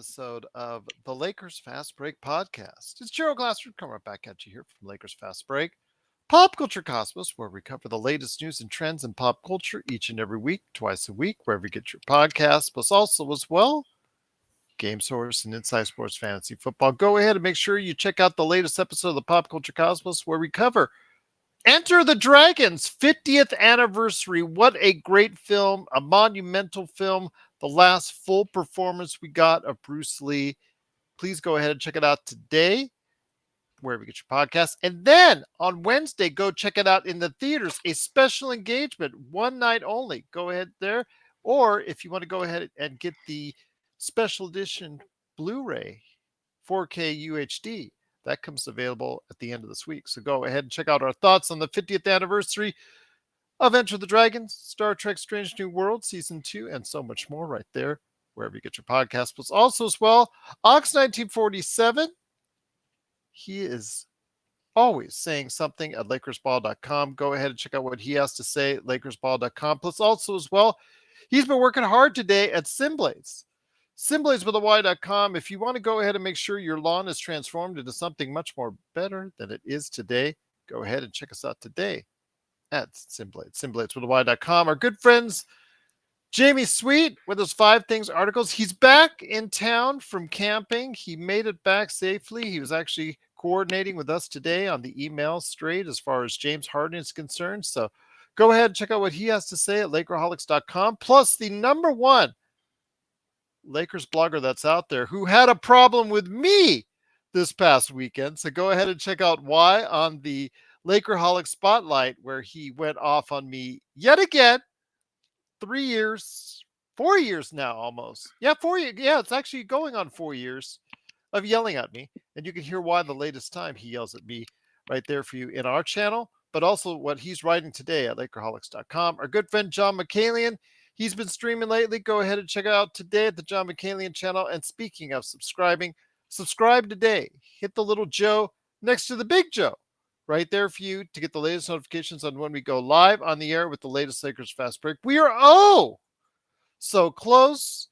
episode of the Lakers Fast Break podcast. It's Gerald Glasser coming right back at you here from Lakers Fast Break, Pop Culture Cosmos, where we cover the latest news and trends in pop culture each and every week, twice a week, wherever you get your podcast, plus also as well, Game Source and Inside Sports Fantasy Football. Go ahead and make sure you check out the latest episode of the Pop Culture Cosmos, where we cover Enter the Dragon's 50th anniversary. What a great film, a monumental film. The last full performance we got of Bruce Lee. Please go ahead and check it out today, wherever you get your podcast. And then on Wednesday, go check it out in the theaters. A special engagement, one night only. Go ahead there. Or if you want to go ahead and get the special edition Blu-ray 4K UHD, that comes available at the end of this week. So go ahead and check out our thoughts on the 50th anniversary of Enter the Dragon, Star Trek Strange New World, Season 2, and so much more right there, wherever you get your podcast. But also as well, Ox1947, he is always saying something at LakersBall.com. Go ahead and check out what he has to say at LakersBall.com. Plus also as well, he's been working hard today at Simblades. Simblades.com. If you want to go ahead and make sure your lawn is transformed into something much more better than it is today, go ahead and check us out today at Simblades.com. Our good friends, Jamie Sweet with his 5 Things articles. He's back in town from camping. He made it back safely. He was actually coordinating with us today on the email straight as far as James Harden is concerned. So go ahead and check out what he has to say at Lakerholics.com. Plus the number one Lakers blogger that's out there who had a problem with me this past weekend. So go ahead and check out why on the Lakerholic Spotlight, where he went off on me yet again. 3 years, 4 years now almost. Yeah, 4 years. Yeah, it's actually going on 4 years of yelling at me. And you can hear why the latest time he yells at me right there for you in our channel, but also what he's writing today at Lakerholics.com. Our good friend John McCallion, he's been streaming lately. Go ahead and check it out today at the John McCallion channel. And speaking of subscribing, subscribe today. Hit the little Joe next to the big Joe right there for you to get the latest notifications on when we go live on the air with the latest Lakers Fast Break. We are so close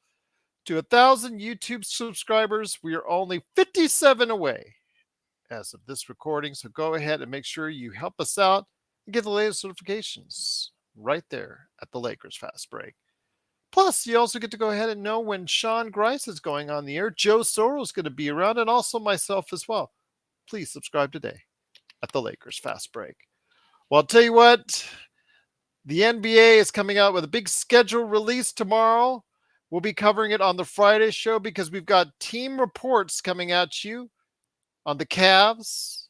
to 1,000 YouTube subscribers. We are only 57 away as of this recording. So go ahead and make sure you help us out and get the latest notifications right there at the Lakers Fast Break. Plus, you also get to go ahead and know when Sean Grice is going on the air. Joe Soro is going to be around, and also myself as well. Please subscribe today at the Lakers Fast Break. Well, I'll tell you what, the NBA is coming out with a big schedule release tomorrow. We'll be covering it on the Friday show because we've got team reports coming at you on the Cavs,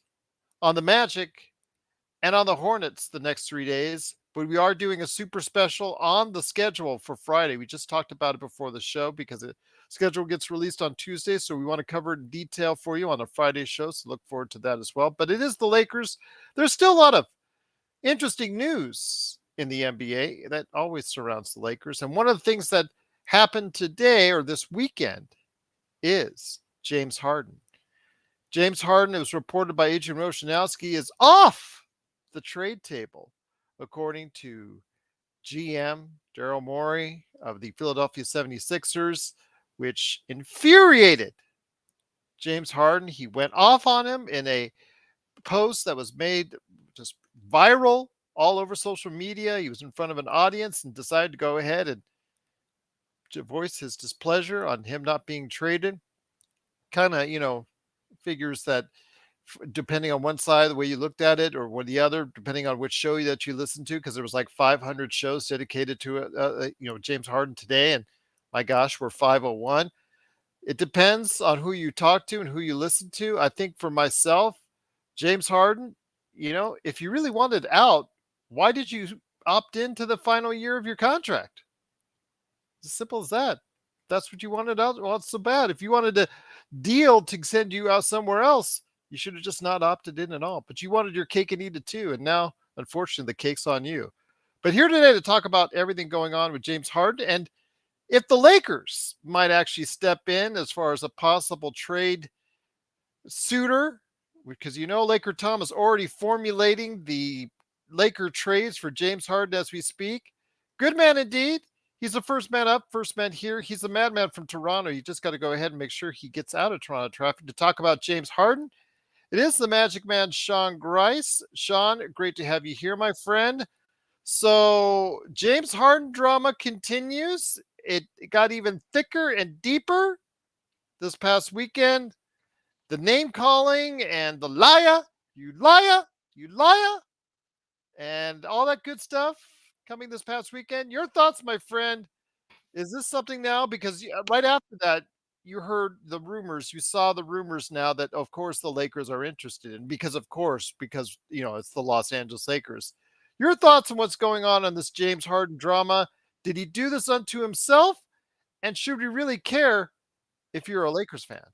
on the Magic, and on the Hornets the next 3 days. But we are doing a super special on the schedule for Friday. We just talked about it before the show because the schedule gets released on Tuesday. So we want to cover it in detail for you on a Friday show. So look forward to that as well. But it is the Lakers. There's still a lot of interesting news in the NBA that always surrounds the Lakers. And one of the things that happened today or this weekend is James Harden. James Harden, it was reported by Adrian Wojnarowski, is off the trade table, according to GM Daryl Morey of the Philadelphia 76ers, which infuriated James Harden. He went off on him in a post that was made just viral all over social media. He was in front of an audience and decided to go ahead and to voice his displeasure on him not being traded. Kind of, figures that depending on one side, the way you looked at it, or the other, depending on which show that you listened to, because there was like 500 shows dedicated to it, James Harden today. And my gosh, we're 501. It depends on who you talk to and who you listen to. I think for myself, James Harden, if you really wanted out, why did you opt into the final year of your contract? As simple as that. That's what you wanted out. Well, it's so bad. If you wanted to deal to send you out somewhere else, you should have just not opted in at all. But you wanted your cake and eat it too. And now, unfortunately, the cake's on you. But here today to talk about everything going on with James Harden and if the Lakers might actually step in as far as a possible trade suitor, because Laker Tom is already formulating the Laker trades for James Harden as we speak. Good man indeed. He's the first man up, first man here. He's the madman from Toronto. You just got to go ahead and make sure he gets out of Toronto traffic to talk about James Harden. It is the Magic Man, Sean Grice. Sean, great to have you here, my friend. So, James Harden drama continues. It got even thicker and deeper this past weekend. The name calling and the liar, you liar, you liar, and all that good stuff coming this past weekend. Your thoughts, my friend? Is this something now? Because right after that, you heard the rumors. You saw the rumors now that, of course, the Lakers are interested in because, of course, because it's the Los Angeles Lakers. Your thoughts on what's going on this James Harden drama? Did he do this unto himself? And should we really care if you're a Lakers fan?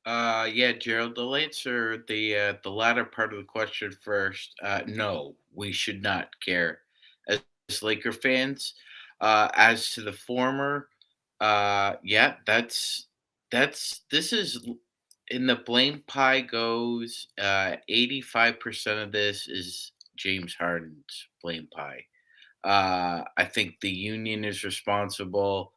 Yeah, Gerald. The answer the latter part of the question first. No, we should not care as Laker fans. As to the former, yeah, that's this is in the blame pie goes. 85% of this is James Harden's blame pie. I think the union is responsible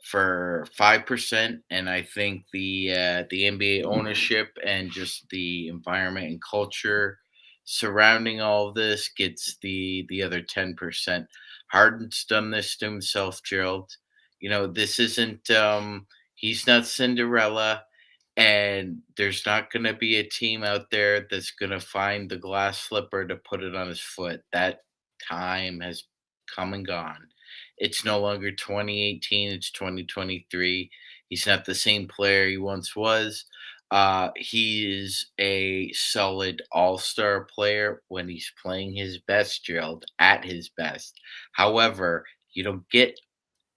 for 5%, and I think the NBA ownership and just the environment and culture surrounding all of this gets the other 10%. Harden's done this to himself, Gerald. This isn't he's not Cinderella, and there's not going to be a team out there that's going to find the glass slipper to put it on his foot. That time has come and gone. It's no longer 2018, it's 2023. He's not the same player he once was. He is a solid all-star player when he's playing his best, Gerald, at his best. However, you don't get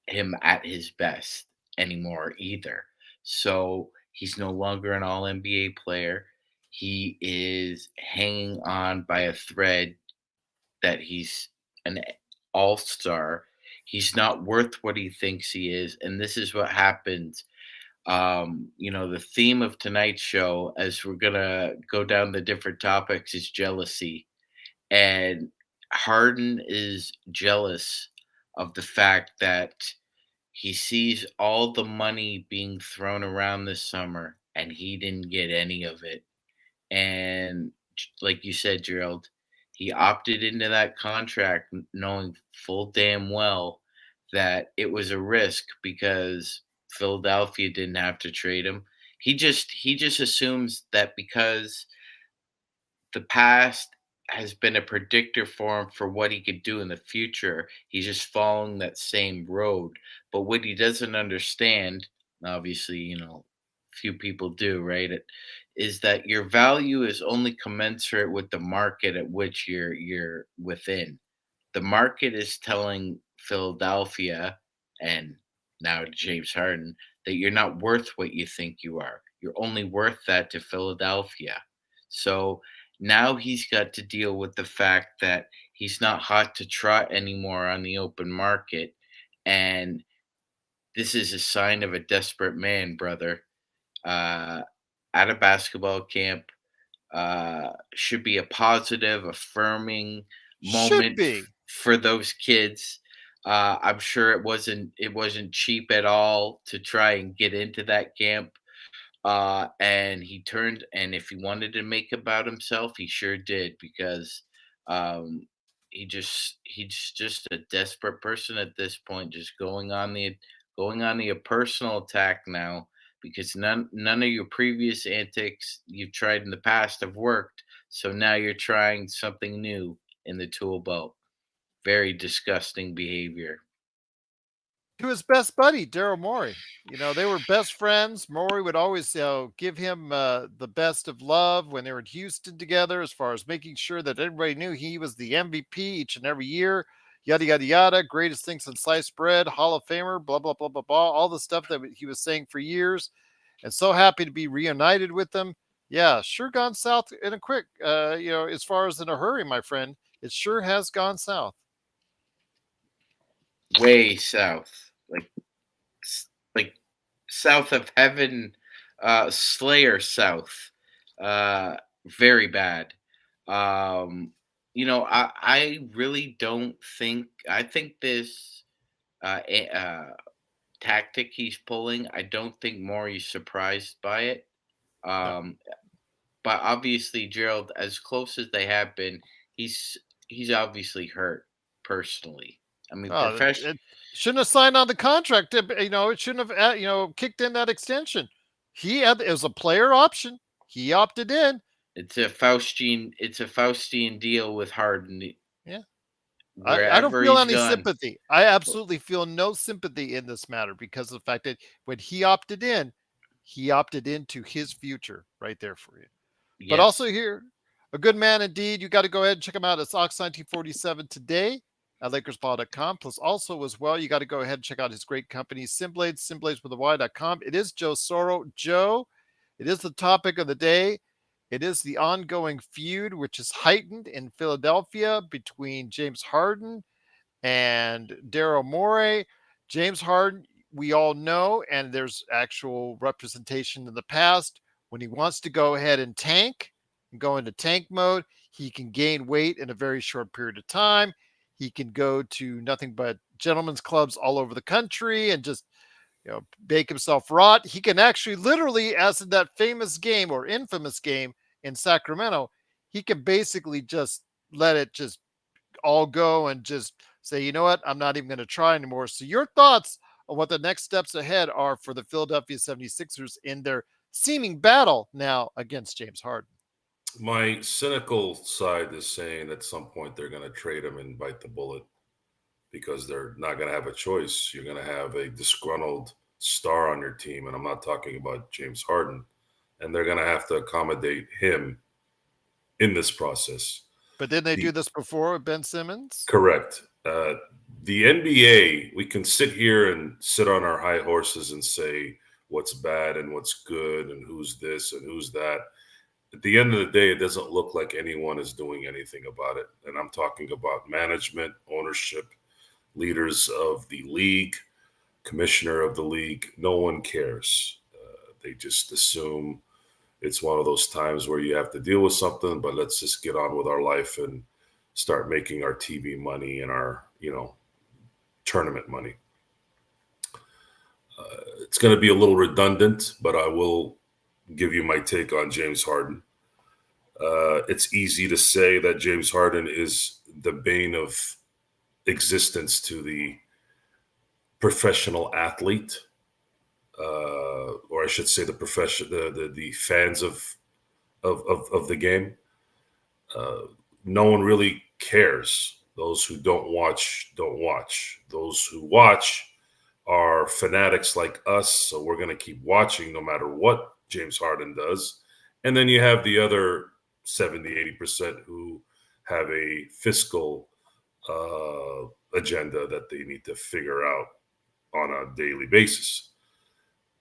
him at his best anymore either. So he's no longer an all NBA player. He is hanging on by a thread that he's an all star. He's not worth what he thinks he is. And this is what happens. The theme of tonight's show, as we're going to go down the different topics, is jealousy. And Harden is jealous of the fact that he sees all the money being thrown around this summer and he didn't get any of it. And like you said, Gerald, he opted into that contract knowing full damn well that it was a risk because Philadelphia didn't have to trade him. He just assumes that because the past has been a predictor for him for what he could do in the future. He's just following that same road. But what he doesn't understand, obviously, few people do, right? Is that your value is only commensurate with the market at which you're within. The market is telling Philadelphia and now James Harden that you're not worth what you think you are. You're only worth that to Philadelphia. So now he's got to deal with the fact that he's not hot to trot anymore on the open market. And this is a sign of a desperate man, brother. Uh, at a basketball camp, should be a positive, affirming Should moment be. for those kids. I'm sure it wasn't cheap at all to try and get into that camp. And he turned, and if he wanted to make about himself, he sure did because um, he's just a desperate person at this point, just going on the personal attack now because none of your previous antics you've tried in the past have worked. So now you're trying something new in the tool belt. Very disgusting behavior. To his best buddy, Daryl Morey. They were best friends. Morey would always give him the best of love when they were in Houston together, as far as making sure that everybody knew he was the MVP each and every year. Yada, yada, yada. Greatest thing since sliced bread, Hall of Famer, blah, blah, blah, blah, blah. All the stuff that he was saying for years. And so happy to be reunited with them. Yeah, sure gone south in a quick, as far as in a hurry, my friend. It sure has gone south. Way south, like south of heaven, Slayer south, very bad. I really don't think. I think this. tactic he's pulling. I don't think Maury's surprised by it. No. But obviously, Gerald, as close as they have been, he's he's obviously hurt personally. I mean, Oh, it shouldn't have signed on the contract. It shouldn't have, kicked in that extension. It was a player option. He opted in. it's a Faustian deal with Harden. Yeah. I don't Wherever feel he's any gone, sympathy. I absolutely feel no sympathy in this matter because of the fact that when he opted into his future right there for you. But also yes, here, a good man indeed. You got to go ahead and check him out. It's Ox 1947 today at LakersBall.com. Plus, also as well, you got to go ahead and check out his great company, Simblades with a Y.com. It is Joe Soro. Joe, it is the topic of the day. It is the ongoing feud, which is heightened in Philadelphia between James Harden and Daryl Morey. James Harden, we all know, and there's actual representation in the past. When he wants to go ahead and tank and go into tank mode, he can gain weight in a very short period of time. He can go to nothing but gentlemen's clubs all over the country and just make himself rot. He can actually literally, as in that famous game or infamous game in Sacramento, he can basically just let it just all go and just say, you know what, I'm not even going to try anymore. So, your thoughts on what the next steps ahead are for the Philadelphia 76ers in their seeming battle now against James Harden? My cynical side is saying at some point they're going to trade him and bite the bullet because they're not going to have a choice. You're going to have a disgruntled star on your team, and I'm not talking about James Harden, and they're going to have to accommodate him in this process. But didn't they The, do this before with Ben Simmons? correct. The NBA, we can sit here and sit on our high horses and say what's bad and what's good and who's this and who's that. At the end of the day, it doesn't look like anyone is doing anything about it. And I'm talking about management, ownership, leaders of the league, commissioner of the league. No one cares. They just assume it's one of those times where you have to deal with something, but let's just get on with our life and start making our TV money and our, tournament money. It's going to be a little redundant, but I will give you my take on James Harden. It's easy to say that James Harden is the bane of existence to the professional athlete, or I should say the fans of the game. No one really cares. Those who don't watch, don't watch. Those who watch are fanatics like us, so we're going to keep watching no matter what James Harden does. And then you have the other 70-80% who have a fiscal agenda that they need to figure out on a daily basis.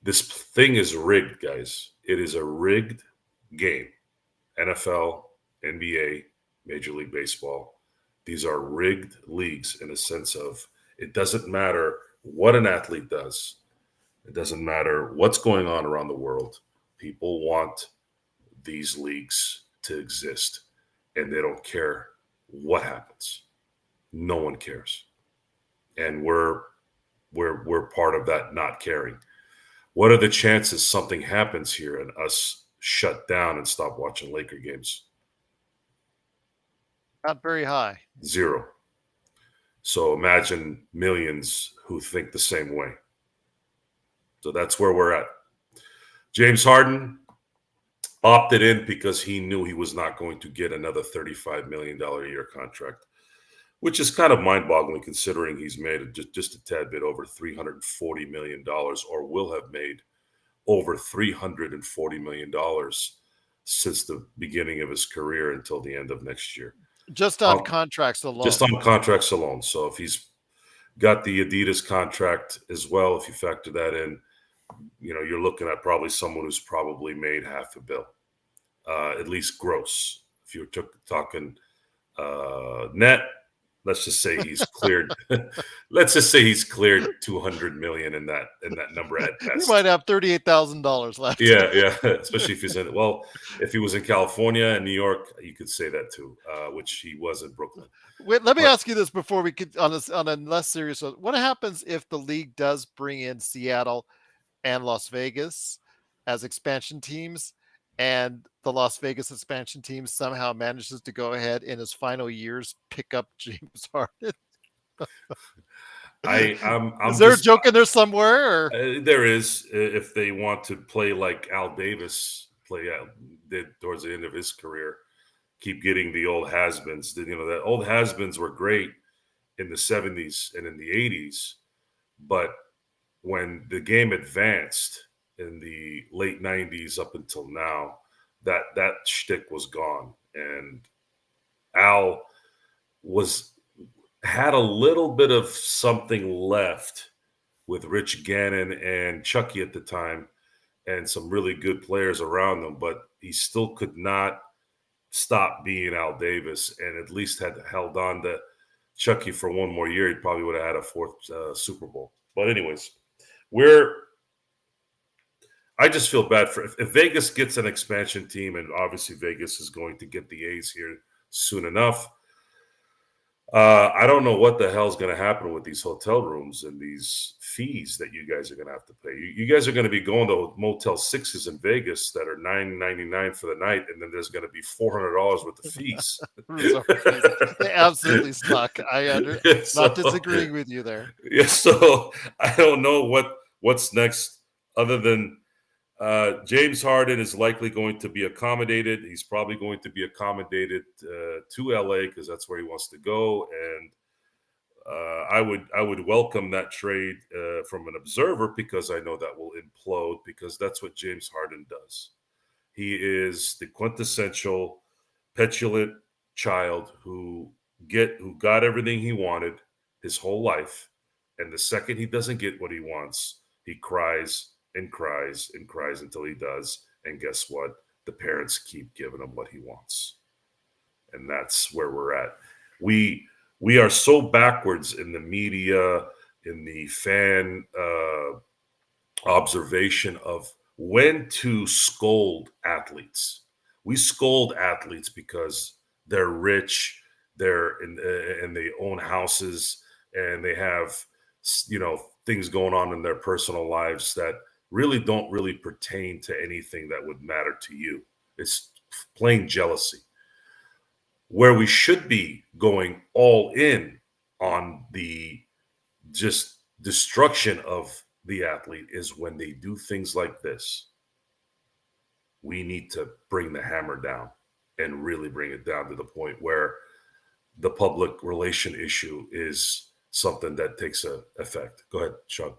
This thing is rigged, guys. It is a rigged game. NFL, NBA, Major League Baseball. These are rigged leagues in a sense of it doesn't matter what an athlete does. It doesn't matter what's going on around the world. People want these leagues to exist, and they don't care what happens. No one cares, and we're part of that not caring. What are the chances something happens here and us shut down and stop watching Laker games? Not very high. Zero. So imagine millions who think the same way. So that's where we're at. James Harden opted in because he knew he was not going to get another $35 million a year contract, which is kind of mind-boggling considering he's made just a tad bit over $340 million, or will have made over $340 million since the beginning of his career until the end of next year. Just on contracts alone. Just on contracts alone. So if he's got the Adidas contract as well, if you factor that in, you're looking at probably someone who's probably made half a bill, at least gross. If you're talking net, let's just say he's cleared. Let's just say he's cleared 200 million in that number at He best. might have $38,000 left. Yeah, especially if he's in. Well, if he was in California and New York, you could say that too, which he was in Brooklyn. Wait, let me But- ask you this before we could on a less serious note. What happens if the league does bring in Seattle and Las Vegas as expansion teams, and the Las Vegas expansion team somehow manages to go ahead in his final years pick up James Harden? I'm Is there just, a joke in there somewhere? Or? there is, if they want to play like Al Davis did towards the end of his career, keep getting the old has-beens. That old has-beens were great in the 70s and in the 80s, but when the game advanced in the late 90s up until now, that shtick was gone, and Al had a little bit of something left with Rich Gannon and Chucky at the time, and some really good players around them, but he still could not stop being Al Davis, and at least had held on to Chucky for one more year. He probably would have had a fourth Super Bowl. But anyways, I just feel bad for if Vegas gets an expansion team, and obviously Vegas is going to get the A's here soon enough. I don't know what the hell is going to happen with these hotel rooms and these fees that you guys are going to have to pay. You guys are going to be going to Motel 6s in Vegas that are $9.99 for the night, and then there's going to be $400 worth of fees. They absolutely suck. Not disagreeing with you there. Yeah, so I don't know what's next, other than James Harden is likely going to be accommodated. He's probably going to be accommodated to LA because that's where he wants to go. And I would welcome that trade from an observer, because I know that will implode, because that's what James Harden does. He is the quintessential petulant child who got everything he wanted his whole life, and the second he doesn't get what he wants, he cries and cries and cries until he does. And guess what? The parents keep giving him what he wants. And that's where we're at. We are so backwards in the media, in the fan observation of when to scold athletes. We scold athletes because they're rich, and they own houses, and they have, things going on in their personal lives that really don't really pertain to anything that would matter to you. It's plain jealousy. Where we should be going all in on the just destruction of the athlete is when they do things like this. We need to bring the hammer down and really bring it down to the point where the public relation issue is something that takes effect. Go ahead, Sean.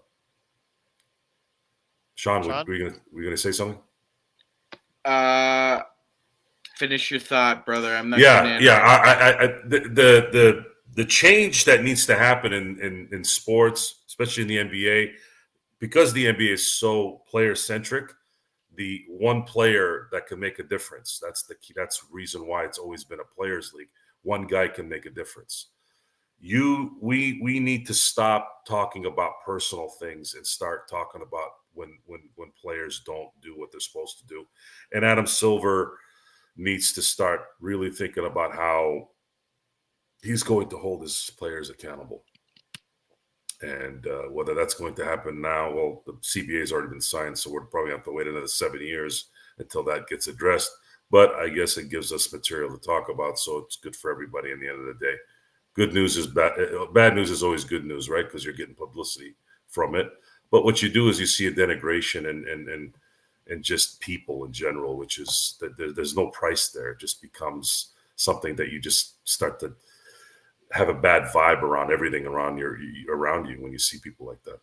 Sean, were you gonna say something? Finish your thought, brother. I'm not. The change that needs to happen in sports, especially in the NBA, because the NBA is so player centric. The one player that can make a difference. That's the key. That's the reason why it's always been a players' league. One guy can make a difference. We need to stop talking about personal things and start talking about when players don't do what they're supposed to do. And Adam Silver needs to start really thinking about how he's going to hold his players accountable. And whether that's going to happen now, well, the CBA has already been signed, so we'll probably have to wait another 7 years until that gets addressed. But I guess it gives us material to talk about, so it's good for everybody in the end of the day. Good news is bad news is always good news, right? Because you're getting publicity from it. But what you do is you see a denigration and just people in general, which is that there's no price there. It just becomes something that you just start to have a bad vibe around everything around you when you see people like that.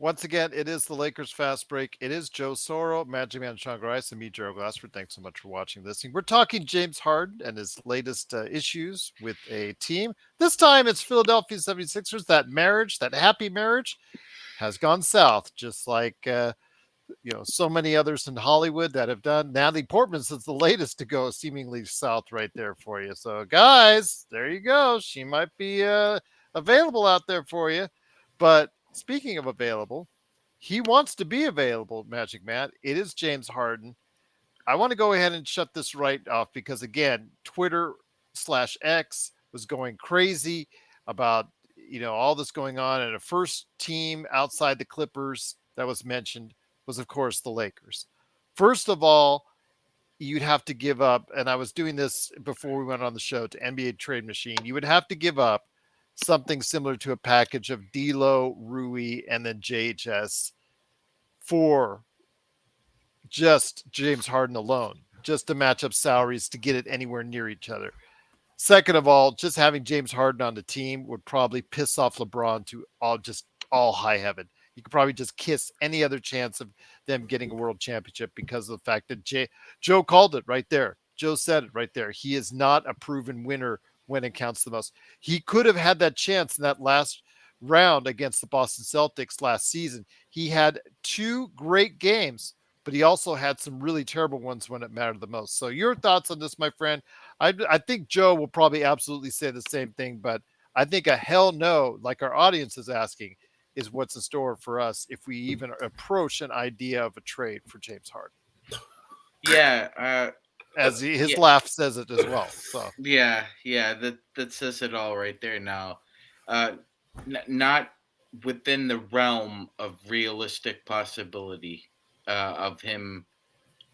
Once again, it is the Lakers Fast Break. It is Joe Soro, Magic Man Sean Grice, and me, Gerald Glassford. Thanks so much for watching this. We're talking James Harden and his latest issues with a team. This time it's Philadelphia 76ers. That marriage, that happy marriage, has gone south, just like so many others in Hollywood that have done. Natalie Portman's is the latest to go seemingly south right there for you. So, guys, there you go. She might be available out there for you. But speaking of available, he wants to be available, Magic Matt. It is James Harden. I want to go ahead and shut this right off because, again, Twitter/X was going crazy about all this going on, and a first team outside the Clippers that was mentioned was, of course, the Lakers. First of all, you'd have to give up, and I was doing this before we went on the show, to NBA Trade Machine. You would have to give up something similar to a package of D'Lo, Rui, and then JHS for just James Harden alone, just to match up salaries to get it anywhere near each other. Second of all, just having James Harden on the team would probably piss off LeBron to all high heaven. You could probably just kiss any other chance of them getting a world championship because of the fact that Joe called it right there. Joe said it right there. He is not a proven winner when it counts the most. He could have had that chance in that last round against the Boston Celtics last season. He had 2 great games, but he also had some really terrible ones when it mattered the most. So your thoughts on this, my friend? I think Joe will probably absolutely say the same thing, but I think a hell no, like our audience is asking, is what's in store for us if we even approach an idea of a trade for James Harden. Yeah, as his laugh says it as well. So yeah, that says it all right there. Now, not within the realm of realistic possibility of him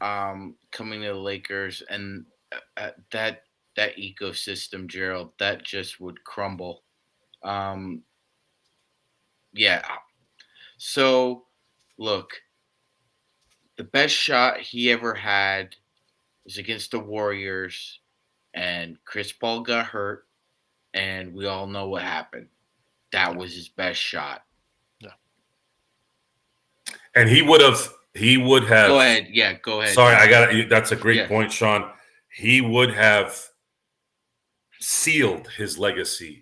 coming to the Lakers, and that ecosystem, Gerald, that just would crumble. Yeah. So, look, the best shot he ever had was against the Warriors, and Chris Paul got hurt, and we all know what happened. That was his best shot. Yeah. And he would have. Go ahead. Yeah, go ahead. Sorry, that's a great point, Sean. He would have sealed his legacy.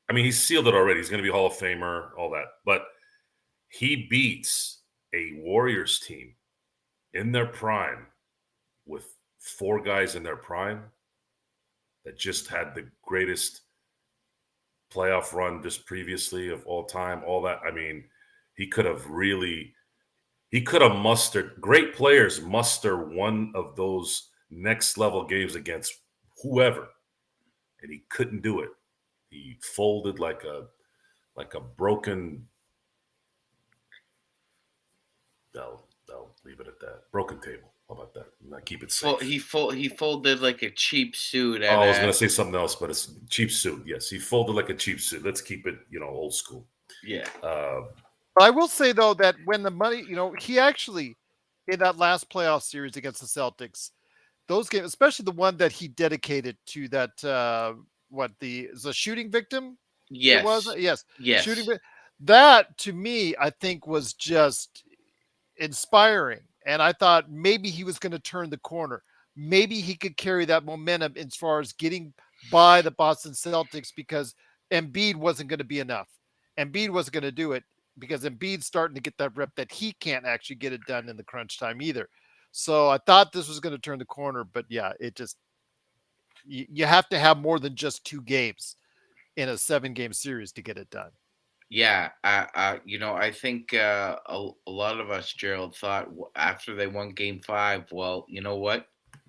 I mean, he's sealed it already. He's going to be Hall of Famer, all that. But he beats a Warriors team in their prime with 4 guys in their prime that just had the greatest playoff run just previously of all time, all that. I mean, he could have mustered great players, muster one of those next level games against whoever, and he couldn't do it. He folded like a broken. I'll leave it at that. Broken table. How about that? Not keep it safe. Well, he folded like a cheap suit. I was going to say something else, but it's cheap suit. Yes, he folded like a cheap suit. Let's keep it, old school. Yeah. I will say though that when the money, he actually in that last playoff series against the Celtics, those games, especially the one that he dedicated to that the shooting victim. Yes. It was yes. Shooting. That to me, I think was just inspiring. And I thought maybe he was going to turn the corner. Maybe he could carry that momentum as far as getting by the Boston Celtics because Embiid wasn't going to be enough. Embiid wasn't going to do it because Embiid's starting to get that rep that he can't actually get it done in the crunch time either. So I thought this was going to turn the corner, but yeah, it just you have to have more than just 2 games in a 7-game series to get it done. Yeah, I think a lot of us, Gerald, thought after they won Game 5, well, you know what?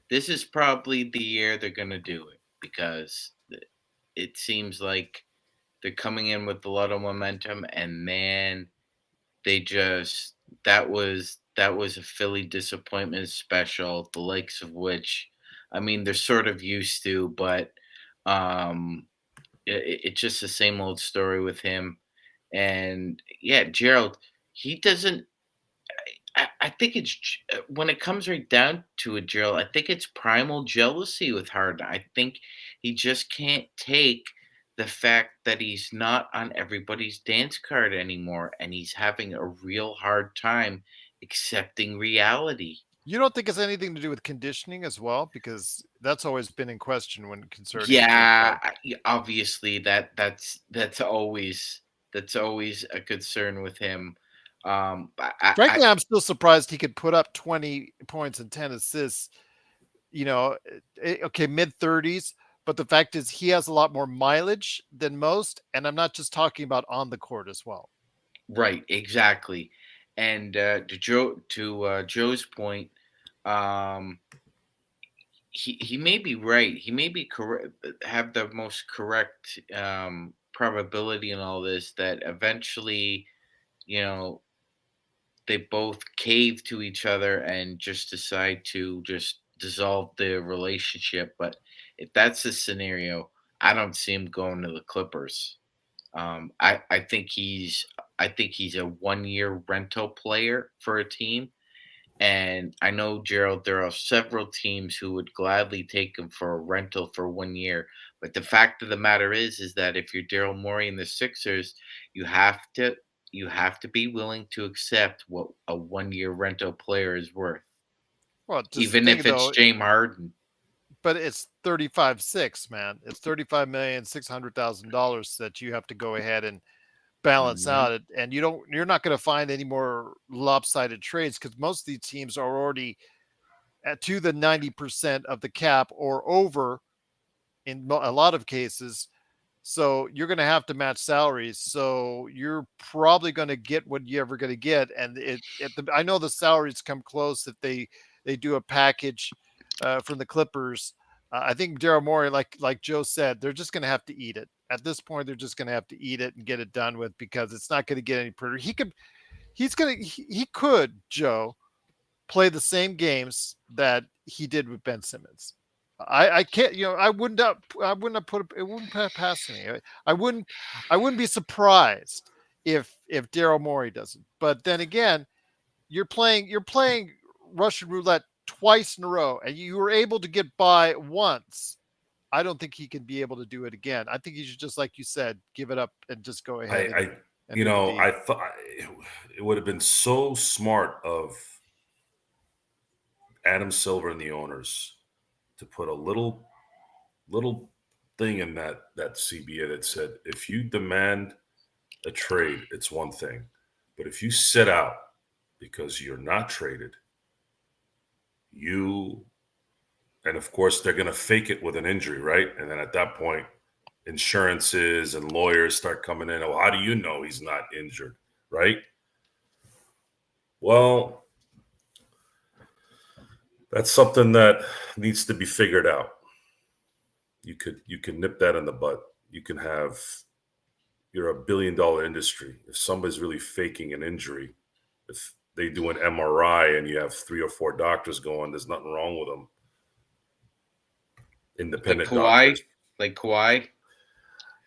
This is probably the year they're going to do it because it seems like they're coming in with a lot of momentum, and man, they just that was a Philly disappointment special, the likes of which, I mean, they're sort of used to, but it's just the same old story with him. And yeah, Gerald, he doesn't. I think it's when it comes right down to it, Gerald. I think it's primal jealousy with Harden. I think he just can't take the fact that he's not on everybody's dance card anymore, and he's having a real hard time accepting reality. You don't think it's anything to do with conditioning as well, because that's always been in question when concerning. Yeah, obviously that's always a concern with him. Frankly, I'm still surprised he could put up 20 points and 10 assists. Okay, mid-30s, but the fact is he has a lot more mileage than most, and I'm not just talking about on the court as well. Right, exactly. And Joe's point, um, he may be right. He may be correct. Have the most correct probability in all this that eventually, you know, they both cave to each other and just decide to just dissolve the relationship. But if that's the scenario, I don't see him going to the Clippers. I think he's a 1 year rental player for a team. And I know, Gerald, there are several teams who would gladly take him for a rental for 1 year. But the fact of the matter is that if you're Daryl Morey and the Sixers, you have to you have to be willing to accept what a 1 year rental player is worth, Well, just even think if it's though, James Harden. but it's 35-6, man. It's $35,600,000 that you have to go ahead and balance Mhm. out it, and you're not going to find any more lopsided trades because most of these teams are already to the 90% of the cap or over in a lot of cases. So you're going to have to match salaries. So you're probably going to get what you're ever going to get. And I know the salaries come close if they do a package from the Clippers. I think Daryl Morey, like Joe said, they're just going to have to eat it. At this point, they're just going to have to eat it and get it done with because it's not going to get any prettier. He could, Joe, play the same games that he did with Ben Simmons. I can't, I wouldn't have put it wouldn't pass me. I wouldn't be surprised if Daryl Morey doesn't. But then again, you're playing Russian roulette twice in a row, and you were able to get by once. I don't think he can be able to do it again. I think he should just, like you said, give it up and just go ahead and do the deed. I thought it would have been so smart of Adam Silver and the owners to put a little thing in that CBA that said, if you demand a trade, it's one thing, but if you sit out because you're not traded, and of course they're going to fake it with an injury, right? And then at that point, insurances and lawyers start coming in. Oh, how do you know he's not injured, right? Well, that's something that needs to be figured out. You can nip that in the bud. You're a $1 billion industry. If somebody's really faking an injury, if they do an MRI and you have 3 or 4 doctors going, there's nothing wrong with them. Independent doctors. Like Kawhi.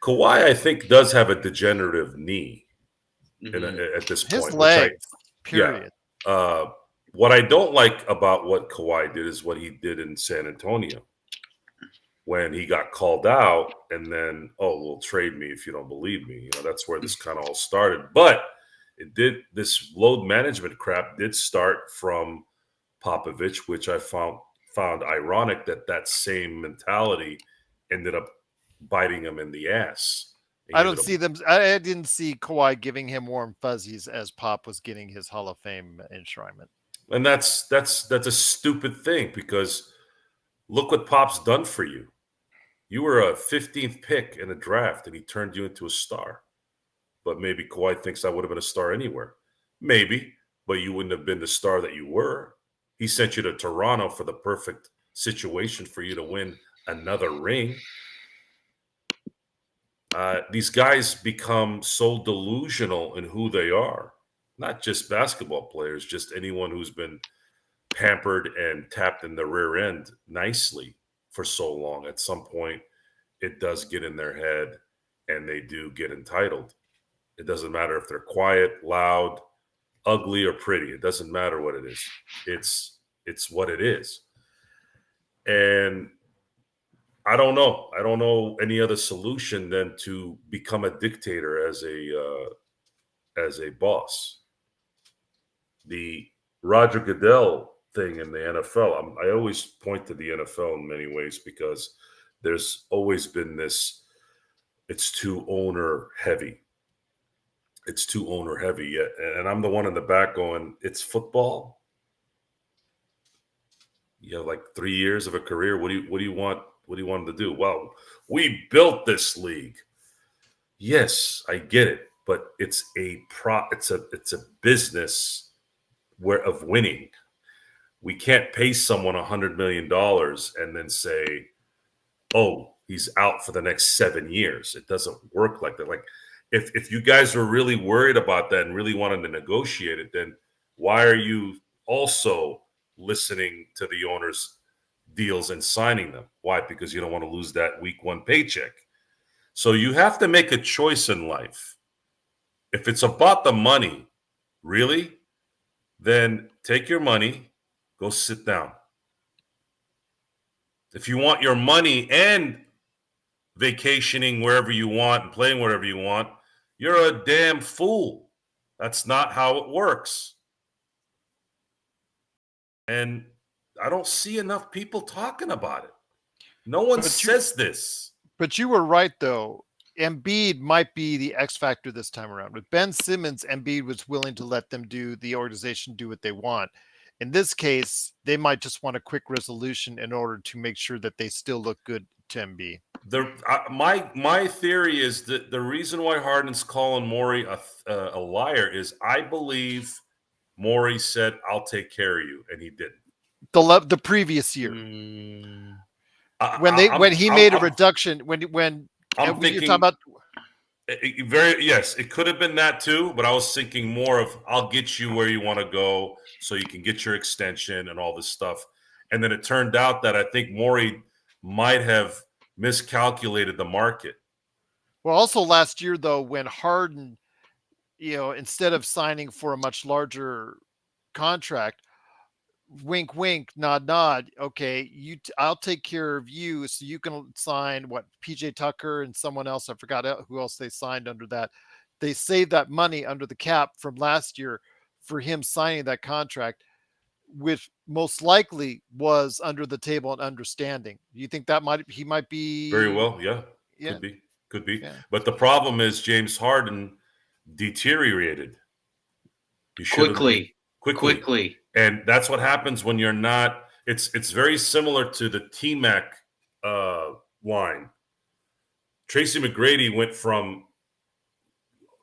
Kawhi, I think, does have a degenerative knee at this point. His legs, period. Yeah. What I don't like about what Kawhi did is what he did in San Antonio when he got called out and then, oh, well, trade me if you don't believe me. That's where this kind of all started. But this load management crap did start from Popovich, which I found ironic that same mentality ended up biting him in the ass. I didn't see Kawhi giving him warm fuzzies as Pop was getting his Hall of Fame enshrinement. And that's a stupid thing because look what Pop's done for you. You were a 15th pick in a draft and he turned you into a star. But maybe Kawhi thinks I would have been a star anywhere. Maybe, but you wouldn't have been the star that you were. He sent you to Toronto for the perfect situation for you to win another ring. These guys become so delusional in who they are. Not just basketball players, just anyone who's been pampered and tapped in the rear end nicely for so long. At some point, it does get in their head and they do get entitled. It doesn't matter if they're quiet, loud, ugly, or pretty. It doesn't matter what it is. It's what it is. And I don't know. I don't know any other solution than to become a dictator as a boss. The Roger Goodell thing in the NFL, I always point to the NFL in many ways because there's always been this, it's too owner heavy. it's too owner heavy yet. And I'm the one in the back going, it's football. You have like 3 years of a career. What do you want? What do you want them to do? Well, we built this league. Yes, I get it, but it's a business of winning. We can't pay someone $100 million and then say, oh, he's out for the next 7 years. It doesn't work like that. Like if you guys were really worried about that and really wanted to negotiate it, then why are you also listening to the owner's deals and signing them? Why? Because you don't want to lose that week one paycheck. So you have to make a choice in life. If it's about the money, really, then take your money, go sit down. If you want your money and vacationing wherever you want and playing wherever you want, you're a damn fool. That's not how it works. And I don't see enough people talking about it. No one says this. But you were right, though. Embiid might be the X factor this time around. With Ben Simmons, Embiid was willing to let the organization do what they want. In this case, they might just want a quick resolution in order to make sure that they still look good to Embiid. My theory is that the reason why Harden's calling Morey a liar is I believe Morey said, "I'll take care of you," and he didn't. The previous year, when he made a reduction, when I'm thinking, you're talking about. Yes, it could have been that too, but I was thinking more of I'll get you where you want to go so you can get your extension and all this stuff. And then it turned out that I think Morey might have miscalculated the market. Well, also last year though, when Harden, instead of signing for a much larger contract, wink, wink, nod, nod. Okay, I'll take care of you, so you can sign PJ Tucker and someone else. I forgot who else they signed under that. They saved that money under the cap from last year for him signing that contract, which most likely was under the table and understanding. Do you think he might be very well? Yeah. Could be. Yeah. But the problem is James Harden deteriorated. Quickly. And that's what happens when you're not. It's very similar to the T-Mac line. Tracy McGrady went from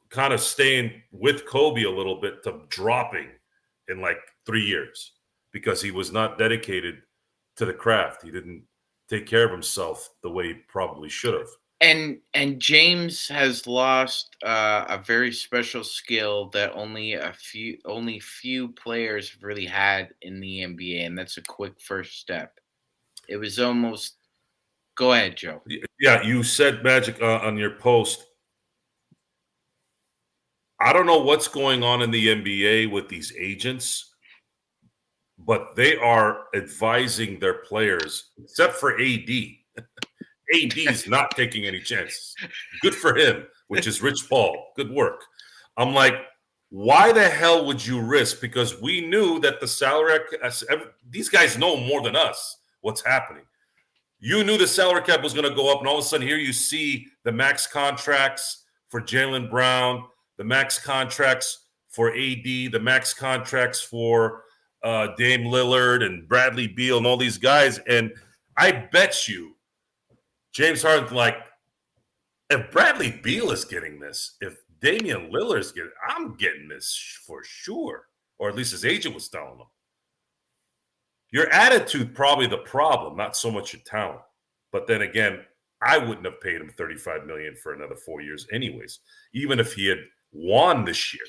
kind of staying with Kobe a little bit to dropping in like 3 years because he was not dedicated to the craft. He didn't take care of himself the way he probably should have. And James has lost a very special skill that only few players have really had in the NBA, and that's a quick first step. It was almost. Go ahead, Joe. Yeah, you said Magic on your post. I don't know what's going on in the NBA with these agents, but they are advising their players, except for AD. AD is not taking any chances. Good for him, which is Rich Paul. Good work. I'm like, why the hell would you risk? Because we knew that the salary, these guys know more than us what's happening. You knew the salary cap was going to go up, and all of a sudden here you see the max contracts for Jaylen Brown, the max contracts for AD, the max contracts for Dame Lillard and Bradley Beal and all these guys. And I bet you James Harden's like, if Bradley Beal is getting this, if Damian Lillard is getting it, I'm getting this for sure. Or at least his agent was telling him. Your attitude probably the problem, not so much your talent. But then again, I wouldn't have paid him $35 million for another 4 years anyways, even if he had won this year.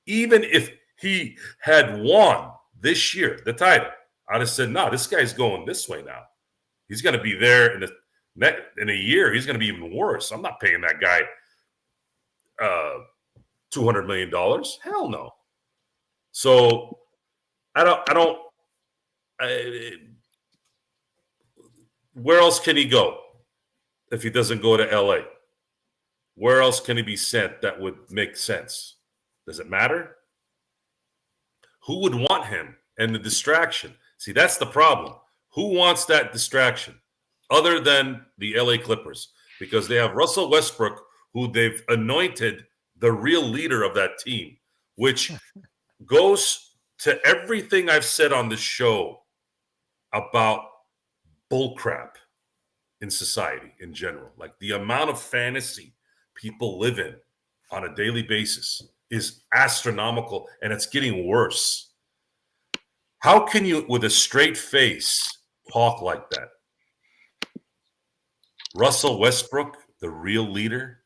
Even if he had won this year, the title, I'd have said, no, this guy's going this way now. He's going to be there in a year. He's going to be even worse. I'm not paying that guy $200 million. Hell no. So where else can he go if he doesn't go to LA? Where else can he be sent that would make sense? Does it matter? Who would want him and the distraction? See, that's the problem. Who wants that distraction other than the LA Clippers? Because they have Russell Westbrook, who they've anointed the real leader of that team, which goes to everything I've said on the show about bullcrap in society in general. Like the amount of fantasy people live in on a daily basis is astronomical, and it's getting worse. How can you, with a straight face, talk like that? Russell Westbrook, the real leader?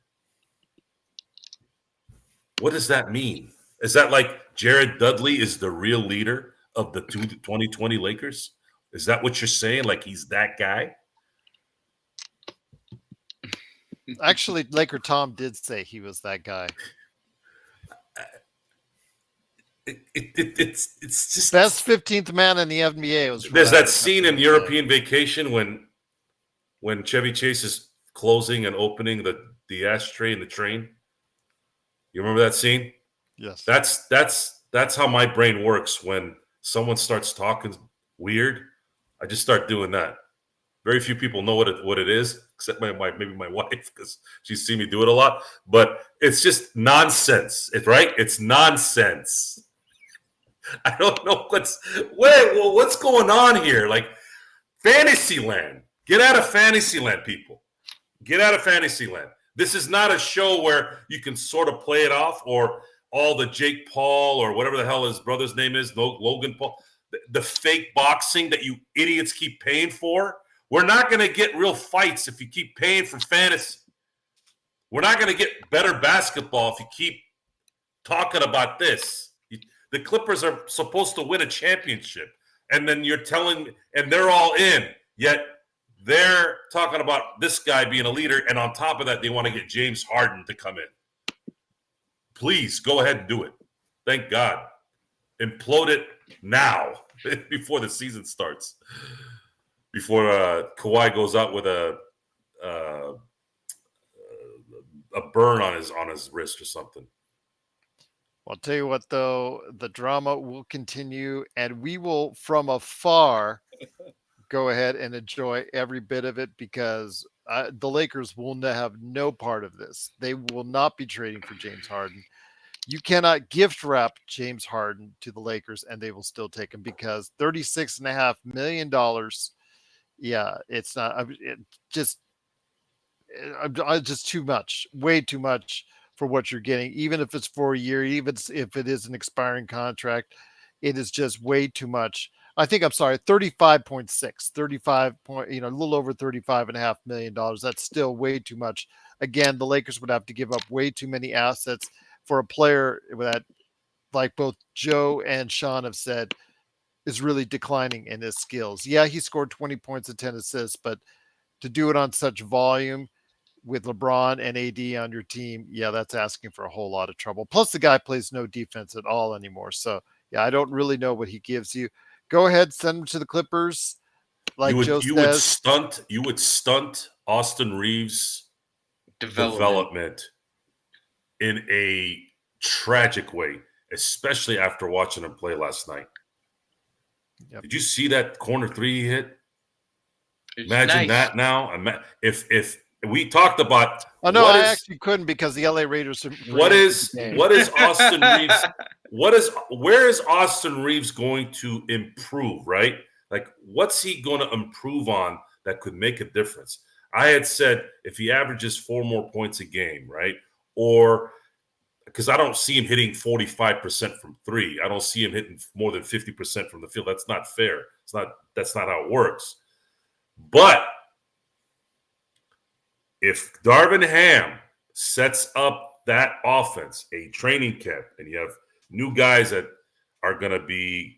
What does that mean? Is that like Jared Dudley is the real leader of the 2020 Lakers? Is that what you're saying? Like he's that guy? Actually, Laker Tom did say he was that guy. It's just Best 15th man in the NBA was. There's that scene in European Vacation when Chevy Chase is closing and opening the ashtray in the train. You remember that scene? Yes. That's how my brain works when someone starts talking weird. I just start doing that. Very few people know what it is, except maybe my wife, because she's seen me do it a lot. But it's just nonsense. It's nonsense. I don't know what's going on here. Like Fantasyland. Get out of Fantasyland, people. Get out of Fantasyland. This is not a show where you can sort of play it off, or all the Jake Paul or whatever the hell his brother's name is, Logan Paul, the fake boxing that you idiots keep paying for. We're not going to get real fights if you keep paying for fantasy. We're not going to get better basketball if you keep talking about this. The Clippers are supposed to win a championship, and then you're telling me, and they're all in, yet they're talking about this guy being a leader, and on top of that, they want to get James Harden to come in. Please, go ahead and do it. Thank God. Implode it now, before the season starts. Before Kawhi goes out with a burn on his wrist or something. I'll tell you what, though, the drama will continue, and we will, from afar, go ahead and enjoy every bit of it, because the Lakers will have no part of this. They will not be trading for James Harden. You cannot gift wrap James Harden to the Lakers, and they will still take him, because $36.5 million. Yeah, it's not. Just too much, way too much for what you're getting. Even if it's for a year, even if it is an expiring contract, it is just way too much. I think, I'm sorry, 35.6, 35 point, a little over $35.5 million. That's still way too much. Again, the Lakers would have to give up way too many assets for a player that, like both Joe and Sean have said, is really declining in his skills. Yeah, he scored 20 points and 10 assists, but to do it on such volume with LeBron and AD on your team, yeah, that's asking for a whole lot of trouble. Plus, the guy plays no defense at all anymore. So, yeah, I don't really know what he gives you. Go ahead, send him to the Clippers. Like Joe says, you would stunt Austin Reeves' development in a tragic way, especially after watching him play last night. Yep. Did you see that corner three he hit? Imagine that now. If we talked about, oh no, I actually couldn't, because the LA Raiders. What is Austin Reeves? Where is Austin Reeves going to improve? Right, like what's he going to improve on that could make a difference? I had said if he averages 4 more points a game, right, or because I don't see him hitting 45% from 3. I don't see him hitting more than 50% from the field. That's not fair. That's not how it works. But if Darvin Ham sets up that offense, a training camp, and you have new guys that are going to be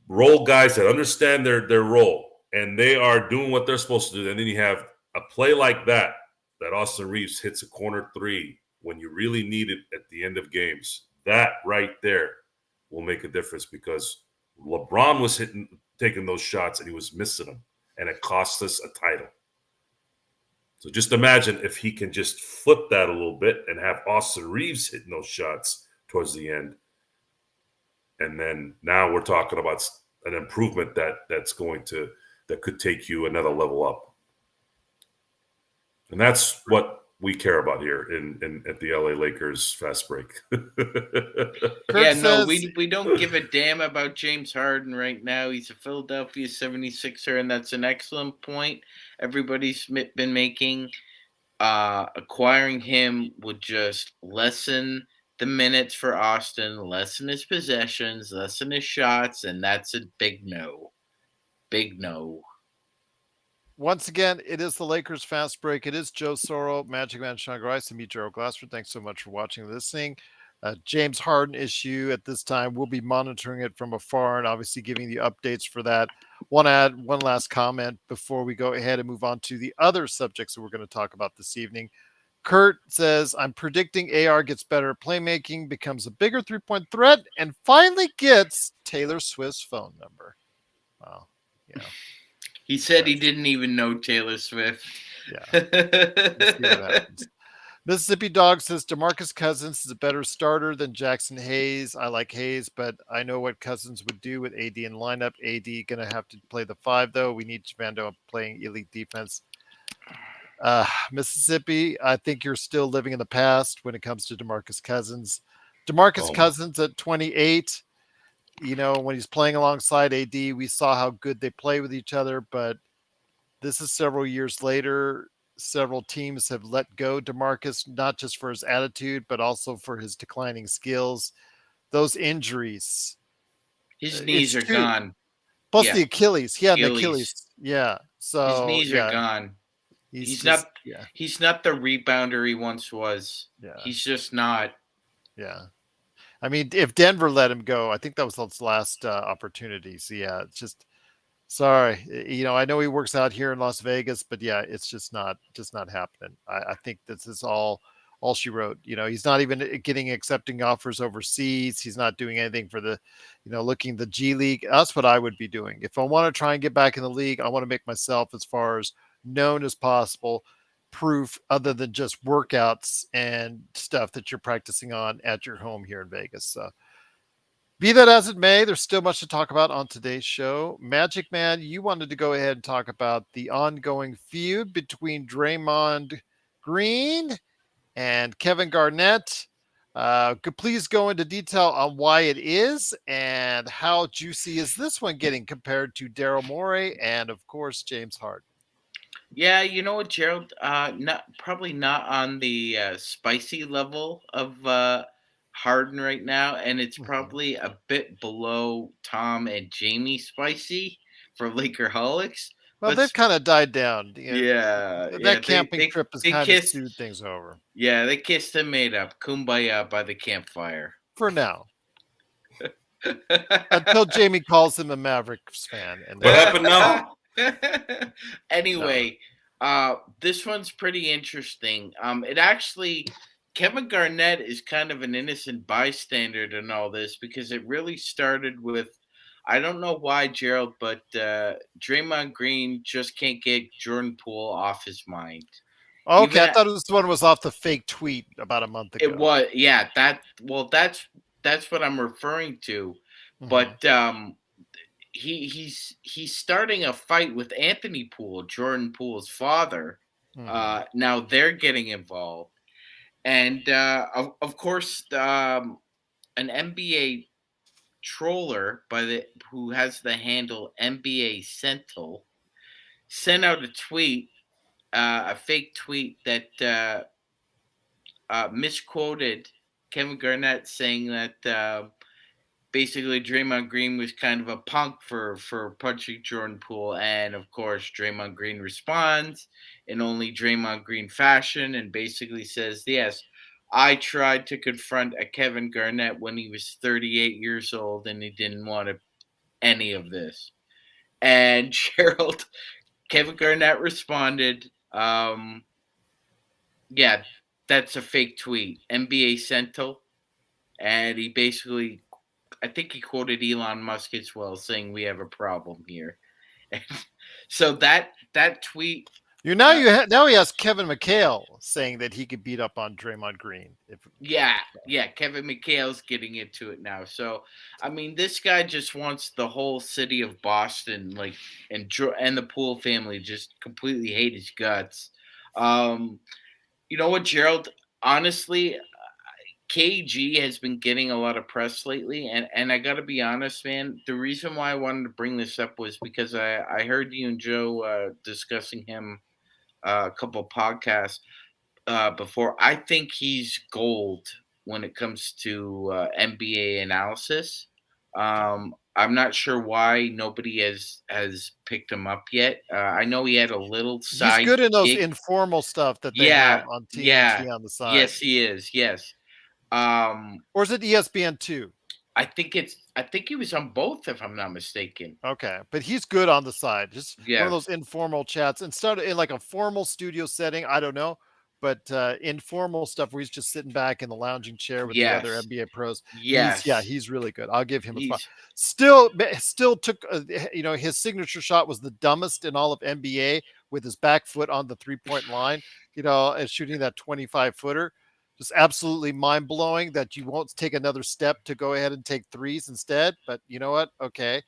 role guys that understand their role, and they are doing what they're supposed to do, and then you have a play like that Austin Reeves hits a corner 3 when you really need it at the end of games, that right there will make a difference, because LeBron was taking those shots and he was missing them, and it cost us a title. So just imagine if he can just flip that a little bit and have Austin Reeves hitting those shots towards the end. And then now we're talking about an improvement that could take you another level up. And that's what we care about here in at the LA Lakers fast break. Kurt no, says, we don't give a damn about James Harden right now. He's a Philadelphia 76er, and that's an excellent point everybody's been making. Acquiring him would just lessen the minutes for Austin, lessen his possessions, lessen his shots, and that's a big no. Big no. once again, it is the Lakers fast break. It is Joe Soro, Magic Man, Sean Grice, and me, Gerald Glassford. Thanks so much for watching and listening. James Harden issue at this time. We'll be monitoring it from afar and obviously giving you updates for that. Want to add one last comment before we go ahead and move on to the other subjects that we're going to talk about this evening. Kurt says, I'm predicting AR gets better at playmaking, becomes a bigger three-point threat, and finally gets Taylor Swift's phone number. Wow. Yeah. He said he didn't even know Taylor Swift. Yeah. We'll see what happens. Mississippi Dog says DeMarcus Cousins is a better starter than Jackson Hayes. I like Hayes, but I know what Cousins would do with AD in lineup. AD going to have to play the 5, though. We need Javando playing elite defense. Mississippi, I think you're still living in the past when it comes to DeMarcus Cousins. DeMarcus Cousins at 28, when he's playing alongside AD, we saw how good they play with each other, but this is several years later. Several teams have let go DeMarcus, not just for his attitude, but also for his declining skills. Those injuries. His knees are gone. Plus the Achilles. He had an Achilles. Yeah. So his knees are gone. He's not the rebounder he once was. Yeah. He's just not. Yeah. I mean, if Denver let him go, I think that was his last opportunity. So yeah, it's just sorry. I know he works out here in Las Vegas, but yeah, it's just not happening. I think this is all she wrote. He's not even accepting offers overseas. He's not doing anything for the, looking the G League. That's what I would be doing. If I want to try and get back in the league, I want to make myself as far as known as possible, proof other than just workouts and stuff that you're practicing on at your home here in Vegas. So be that as it may, there's still much to talk about on today's show. Magic Man, you wanted to go ahead and talk about the ongoing feud between Draymond Green and Kevin Garnett. Please go into detail on why it is and how juicy is this one getting compared to Daryl Morey and, of course, James Harden. Yeah, you know what, Gerald? Probably not on the spicy level of Harden right now, and it's probably a bit below Tom and Jamie spicy for Lakerholics. Well, they've kind of died down. That camping trip has kind of stewed things over. Yeah, they kissed and made up. Kumbaya by the campfire. For now. Until Jamie calls him a Mavericks fan. And what happened now? Anyway, this one's pretty interesting. Kevin Garnett is kind of an innocent bystander in all this because it really started with, I don't know why, Gerald, but Draymond Green just can't get Jordan Poole off his mind. Okay, I thought this one was off the fake tweet about a month ago. It was, yeah. That's what I'm referring to. But he's starting a fight with Anthony Poole, Jordan Poole's father. Now they're getting involved, and of course, an NBA troller who has the handle NBA Sentinel sent out a tweet, a fake tweet that misquoted Kevin Garnett, saying that basically Draymond Green was kind of a punk for punching Jordan Poole. And of course, Draymond Green responds in only Draymond Green fashion and basically says, yes, I tried to confront a Kevin Garnett when he was 38 years old and he didn't want any of this. And Gerald, Kevin Garnett responded, yeah, that's a fake tweet, NBA Sentinel. And he basically, I think he quoted Elon Musk as well, saying we have a problem here. And so that tweet. Now he has Kevin McHale saying that he could beat up on Draymond Green. Kevin McHale's getting into it now. So I mean, this guy just wants the whole city of Boston, and the Poole family, just completely hate his guts. You know what, Gerald? Honestly, KG has been getting a lot of press lately, and I got to be honest, man. The reason why I wanted to bring this up was because I heard you and Joe discussing him a couple of podcasts before. I think he's gold when it comes to NBA analysis. I'm not sure why nobody has picked him up yet. I know he had a little He's side good in those gig. informal stuff that they have Yeah, on yeah, TNT on the side. yes, he is. Yes. Um, Or is it ESPN too? I think he was on both, if I'm not mistaken. Okay, but he's good on the side. Just one of Yeah. those informal chats instead of in like a formal studio setting. I don't know, but informal stuff where he's just sitting back in the lounging chair with the other Yes. NBA pros. Yes. He's really good. I'll give him a spot. He's Still took his signature shot was the dumbest in all of NBA with his back foot on the 3-point line. And shooting that 25-footer. Just absolutely mind blowing that you won't take another step to go ahead and take threes instead. But you know what? Okay.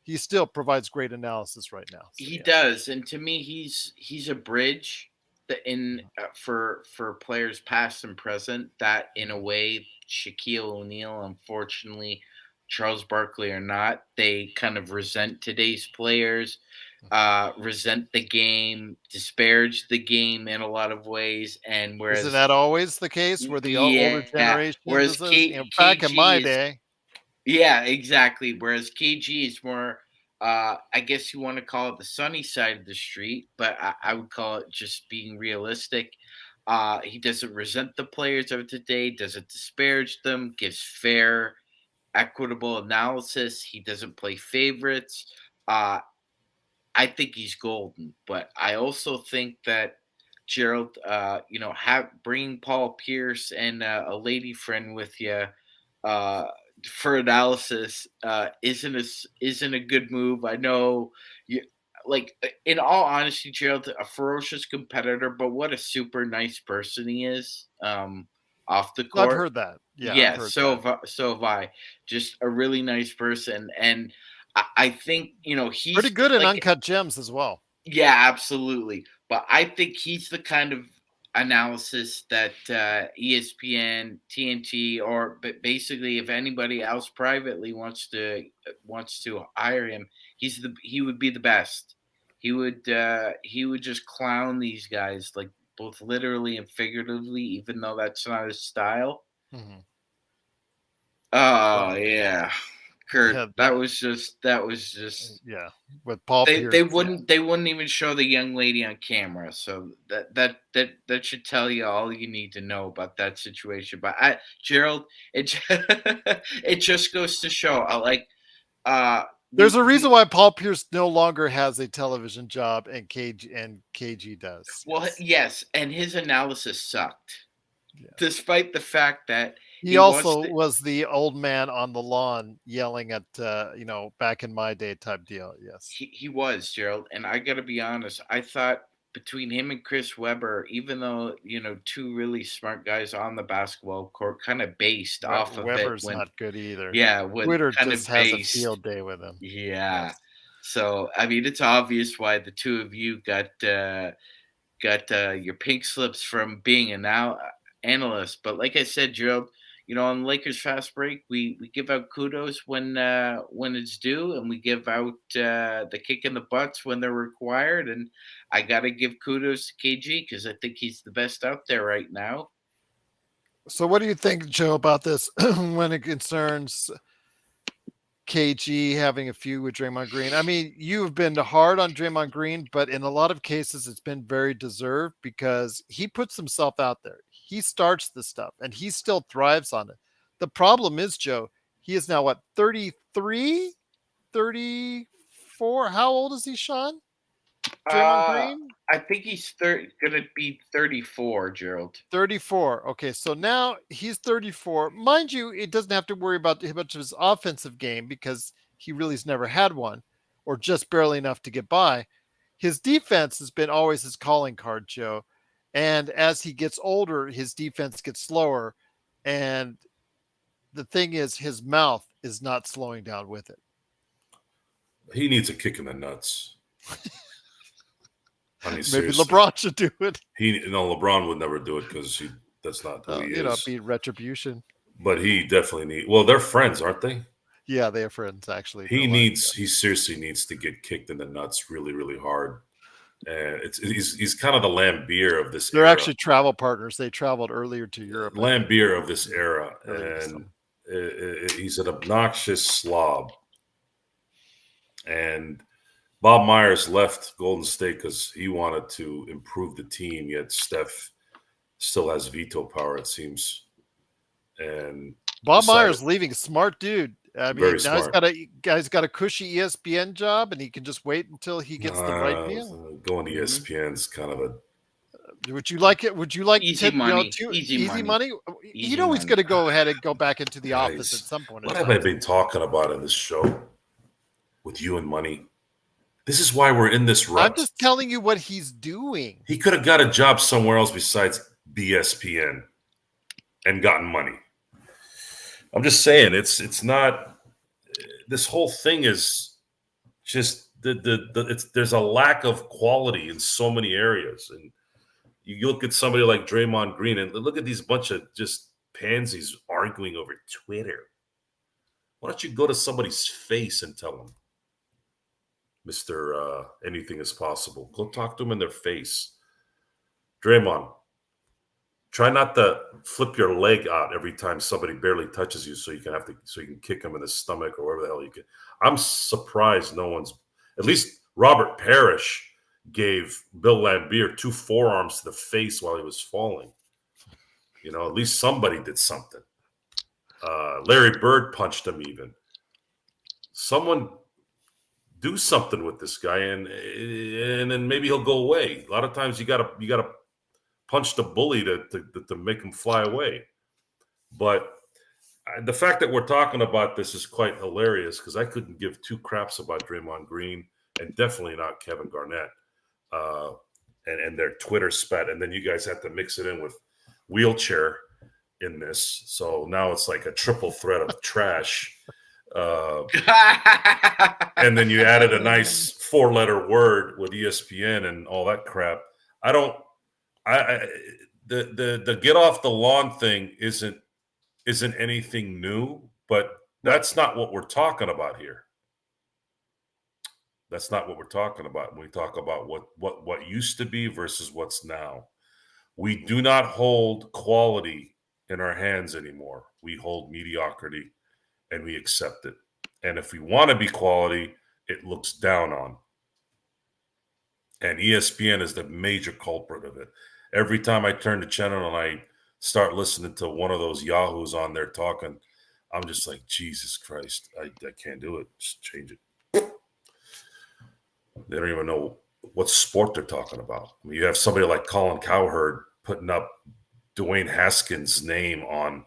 He still provides great analysis right now. So, he yeah. does, and to me, he's a bridge that in for players past and present that in a way Shaquille O'Neal, unfortunately, Charles Barkley or not, they kind of resent today's players, resent the game, disparage the game in a lot of ways, and Isn't whereas that always the case where the older yeah, generation whereas back in my KG is day? yeah, exactly. Whereas KG is more, I guess you want to call it the sunny side of the street, but I would call it just being realistic. He doesn't resent the players of today, doesn't disparage them, gives fair, equitable analysis. He doesn't play favorites. Uh, I think he's golden, but I also think that Gerald, have bringing Paul Pierce and a lady friend with you uh, for analysis isn't a good move. I know you in all honesty, Gerald, a ferocious competitor, but what a super nice person he is off the I've court. heard that. Yeah, I've Yeah, heard that. so have I. Just a really nice person, and I think Pretty he's good in like Uncut Gems as well. yeah, absolutely. But I think he's the kind of analysis that ESPN, TNT, or but basically if anybody else privately wants to hire him, he would be the best. He would just clown these guys like both literally and figuratively, even though that's not his style. Mhm. Oh Well, yeah, Kurt, yeah, that was just yeah, with Paul they Pierce. Yeah. wouldn't even show the young lady on camera, so that should tell you all you need to know about that situation. But Gerald, it just goes to show. I like There's a we reason why Paul Pierce no longer has a television job and KG does. well, Yes. yes, and his analysis sucked, Yeah. despite the fact that He he wants also to. was the old man on the lawn yelling at back in my day type deal. Yes. He was, Gerald, and I got to be honest. I thought between him and Chris Webber, even though two really smart guys on the basketball court, kind of based off of it Weber's when not good either. yeah, when Twitter kind just of has a based, field day with him. yeah. Yes. So I mean, it's obvious why the two of you got your pink slips from being an analyst. But like I said, Gerald, on Lakers Fast Break, we give out kudos when it's due, and we give out the kick in the butts when they're required. And I gotta give kudos to KG because I think he's the best out there right now. So what do you think, Joe, about this when it concerns KG having a feud with Draymond Green? I mean, you have been hard on Draymond Green, but in a lot of cases, it's been very deserved because he puts himself out there. He starts the stuff and he still thrives on it. The problem is, Joe, he is now what, 33, 34? How old is he, Sean? Draymond Uh, Green? I think he's gonna be 34, Gerald. 34. Okay, so now he's 34. Mind you, it doesn't have to worry about much of his offensive game because he really's never had one or just barely enough to get by. His defense has been always his calling card, Joe. And as he gets older, his defense gets slower. And the thing is, his mouth is not slowing down with it. He needs a kick in the nuts. I mean, Maybe seriously. LeBron should do it. LeBron would never do it because that's not who he is. Be retribution. But he definitely well, they're friends, aren't they? Yeah, they are friends actually. He seriously needs to get kicked in the nuts really, really hard. And he's kind of the Lambeer of this They're era. actually travel partners. They traveled earlier to Europe. Lambeer of this era. And he's an obnoxious slob. And Bob Myers left Golden State because he wanted to improve the team, yet Steph still has veto power, it seems. And Bob Myers leaving, smart dude. I mean, very now smart. he's got a cushy ESPN job, and he can just wait until he gets the right deal. Going to ESPN is kind of a. Would you like it? Would you like easy money? Easy money? You know he's going to go ahead and go back into the office at some point. What have I been talking about in this show with you and money? This is why we're in this rut. I'm just telling you what he's doing. He could have got a job somewhere else besides BSPN and gotten money. I'm just saying it's not. This whole thing is just there's a lack of quality in so many areas, and you look at somebody like Draymond Green and look at these bunch of just pansies arguing over Twitter. Why don't you go to somebody's face and tell them, Mr. Anything is possible? Go talk to them in their face. Draymond, try not to flip your leg out every time somebody barely touches you, so you can kick them in the stomach or wherever the hell you can. I'm surprised no one's. At least Robert Parrish gave Bill Lambier 2 forearms to the face while he was falling. At least somebody did something. Larry Bird punched him even. Someone do something with this guy, and then maybe he'll go away. A lot of times you gotta punch the bully to make him fly away. But the fact that we're talking about this is quite hilarious because I couldn't give 2 craps about Draymond Green and definitely not Kevin Garnett and their Twitter spat. And then you guys have to mix it in with wheelchair in this. So now it's like a triple threat of trash. And then you added a nice 4-letter word with ESPN and all that crap. The get off the lawn thing isn't anything new, but that's not what we're talking about here. That's not what we're talking about when we talk about what used to be versus what's now. We do not hold quality in our hands anymore. We hold mediocrity and we accept it. And if we want to be quality, it looks down on. And ESPN is the major culprit of it. Every time I turn the channel and I start listening to one of those yahoos on there talking, I'm just like, Jesus Christ, I can't do it. Just change it. They don't even know what sport they're talking about. I mean, you have somebody like Colin Cowherd putting up Dwayne Haskins' name on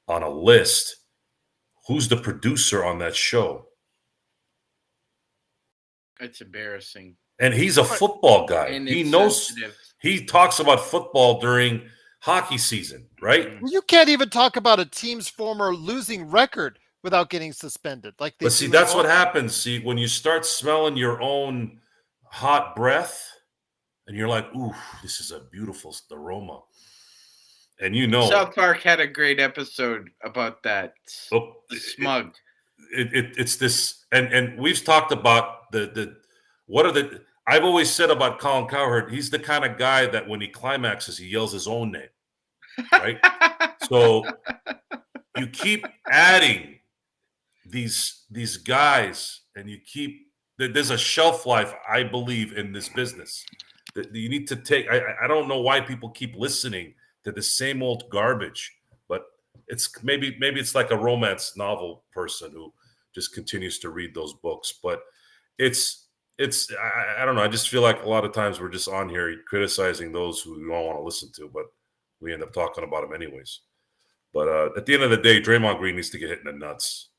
a list. Who's the producer on that show? It's embarrassing. And he's a football guy. And he knows. Sensitive. He talks about football during hockey season, right? You can't even talk about a team's former losing record without getting suspended. But see, that's what happens. See, when you start smelling your own hot breath, and you're like, "Ooh, this is a beautiful aroma," and South Park had a great episode about that. The smug. It's this, and we've talked about what are the. I've always said about Colin Cowherd, he's the kind of guy that when he climaxes, he yells his own name, right? So you keep adding these guys, and there's a shelf life, I believe, in this business. That you need to take. I don't know why people keep listening to the same old garbage, but it's maybe it's like a romance novel person who just continues to read those books. But it's I don't know. I just feel like a lot of times we're just on here criticizing those who we don't want to listen to, but we end up talking about them anyways. But at the end of the day, Draymond Green needs to get hit in the nuts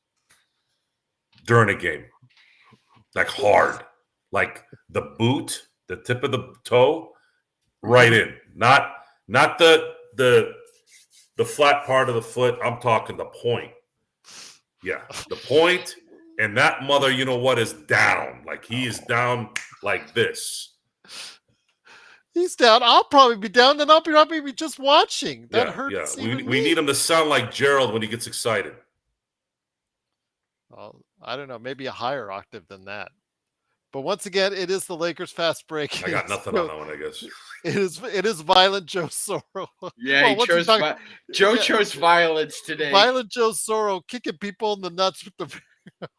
during a game, like hard, like the boot, the tip of the toe, right in, not the flat part of the foot. I'm talking the point. Yeah, the point. And that mother, you know what, is down. Like he is down like this. He's down. I'll probably be down, then I'll probably be just watching. That Yeah, hurts yeah. even We me. need him to sound like Gerald when he gets excited. Well, I don't know, maybe a higher octave than that. But once again, it is the Lakers fast break. I got nothing on that one, I guess. It is violent Joe Soro. Yeah, Well, what's he talking? Joe Yeah, chose violence today. violent Joe Soro kicking people in the nuts with the.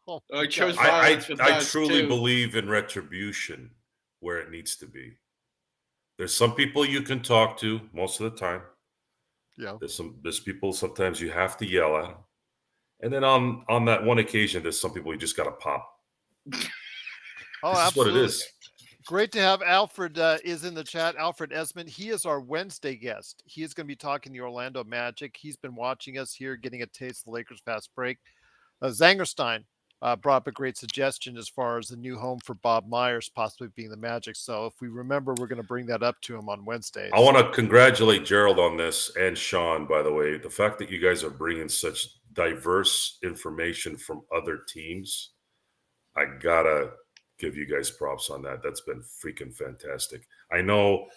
Oh Oh, my he chose God. violence with I us truly too. believe in retribution where it needs to be. There's some people you can talk to most of the time. Yeah. There's people sometimes you have to yell at. And then on that one occasion, there's some people you just got to pop. Oh, This is what it absolutely. is. Great to have Alfred is in the chat. Alfred Esmond. He is our Wednesday guest. He is going to be talking the Orlando Magic. He's been watching us here, getting a taste of the Lakers fast break. Zangerstein brought up a great suggestion as far as the new home for Bob Myers possibly being the Magic. So if we remember, we're going to bring that up to him on Wednesdays. I want to congratulate Gerald on this and Sean, by the way. The fact that you guys are bringing such diverse information from other teams, I got to give you guys props on that. That's been freaking fantastic. I know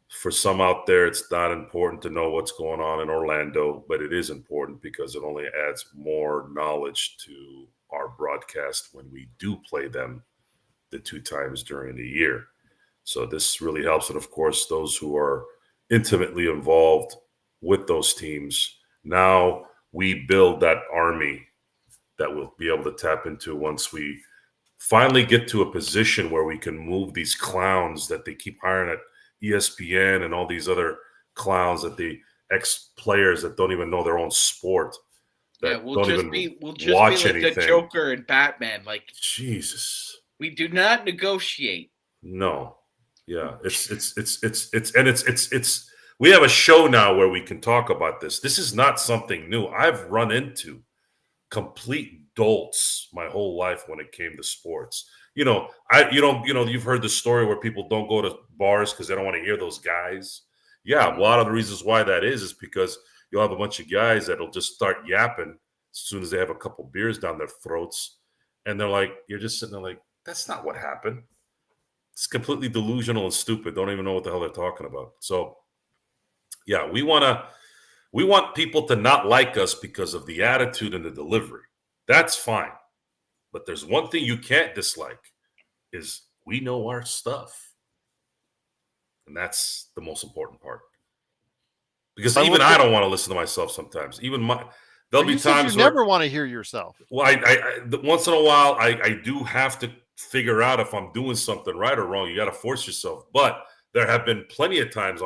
for some out there, it's not important to know what's going on in Orlando, but it is important because it only adds more knowledge to our broadcast when we do play them the 2 times during the year. So this really helps. And of course, those who are intimately involved with those teams, now we build that army that we'll be able to tap into once we finally get to a position where we can move these clowns that they keep hiring at ESPN and all these other clowns that the ex-players that don't even know their own sport. Yeah, we'll just be like anything. the Joker and Batman. Like, Jesus, we do not negotiate. No, yeah, it's we have a show now where we can talk about this. This is not something new. I've run into complete dolts my whole life when it came to sports. You've heard the story where people don't go to bars because they don't want to hear those guys. Yeah, a lot of the reasons why that is because you'll have a bunch of guys that'll just start yapping as soon as they have a couple beers down their throats, and they're like, you're just sitting there like, that's not what happened. It's completely delusional and stupid. Don't even know what the hell they're talking about. So, yeah, we want people to not like us because of the attitude and the delivery. That's fine. But there's one thing you can't dislike is we know our stuff. And that's the most important part. Because even I don't want to listen to myself sometimes. There'll be times you never want to hear yourself. Well, I once in a while, I do have to figure out if I'm doing something right or wrong. You got to force yourself. But there have been plenty of times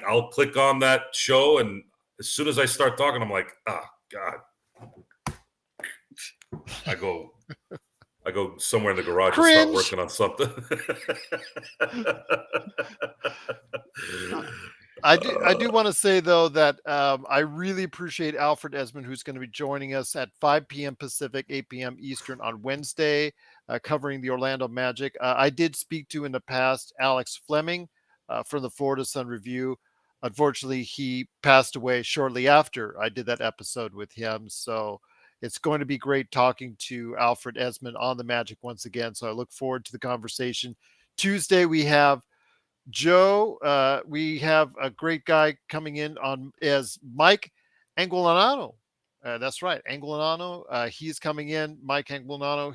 I'll click on that show, and as soon as I start talking, I'm like, oh, God. I go somewhere in the garage Cringe. And start working on something. I do want to say, though, that I really appreciate Alfred Esmond, who's going to be joining us at 5 p.m. Pacific, 8 p.m. Eastern on Wednesday, covering the Orlando Magic. I did speak to in the past Alex Fleming from the Florida Sun Review. Unfortunately, he passed away shortly after I did that episode with him. So it's going to be great talking to Alfred Esmond on the Magic once again. So I look forward to the conversation. Tuesday, we have Joe. We have a great guy coming in on as Mike Anguilano. That's right, Anguilano. He's coming in, Mike Anguilano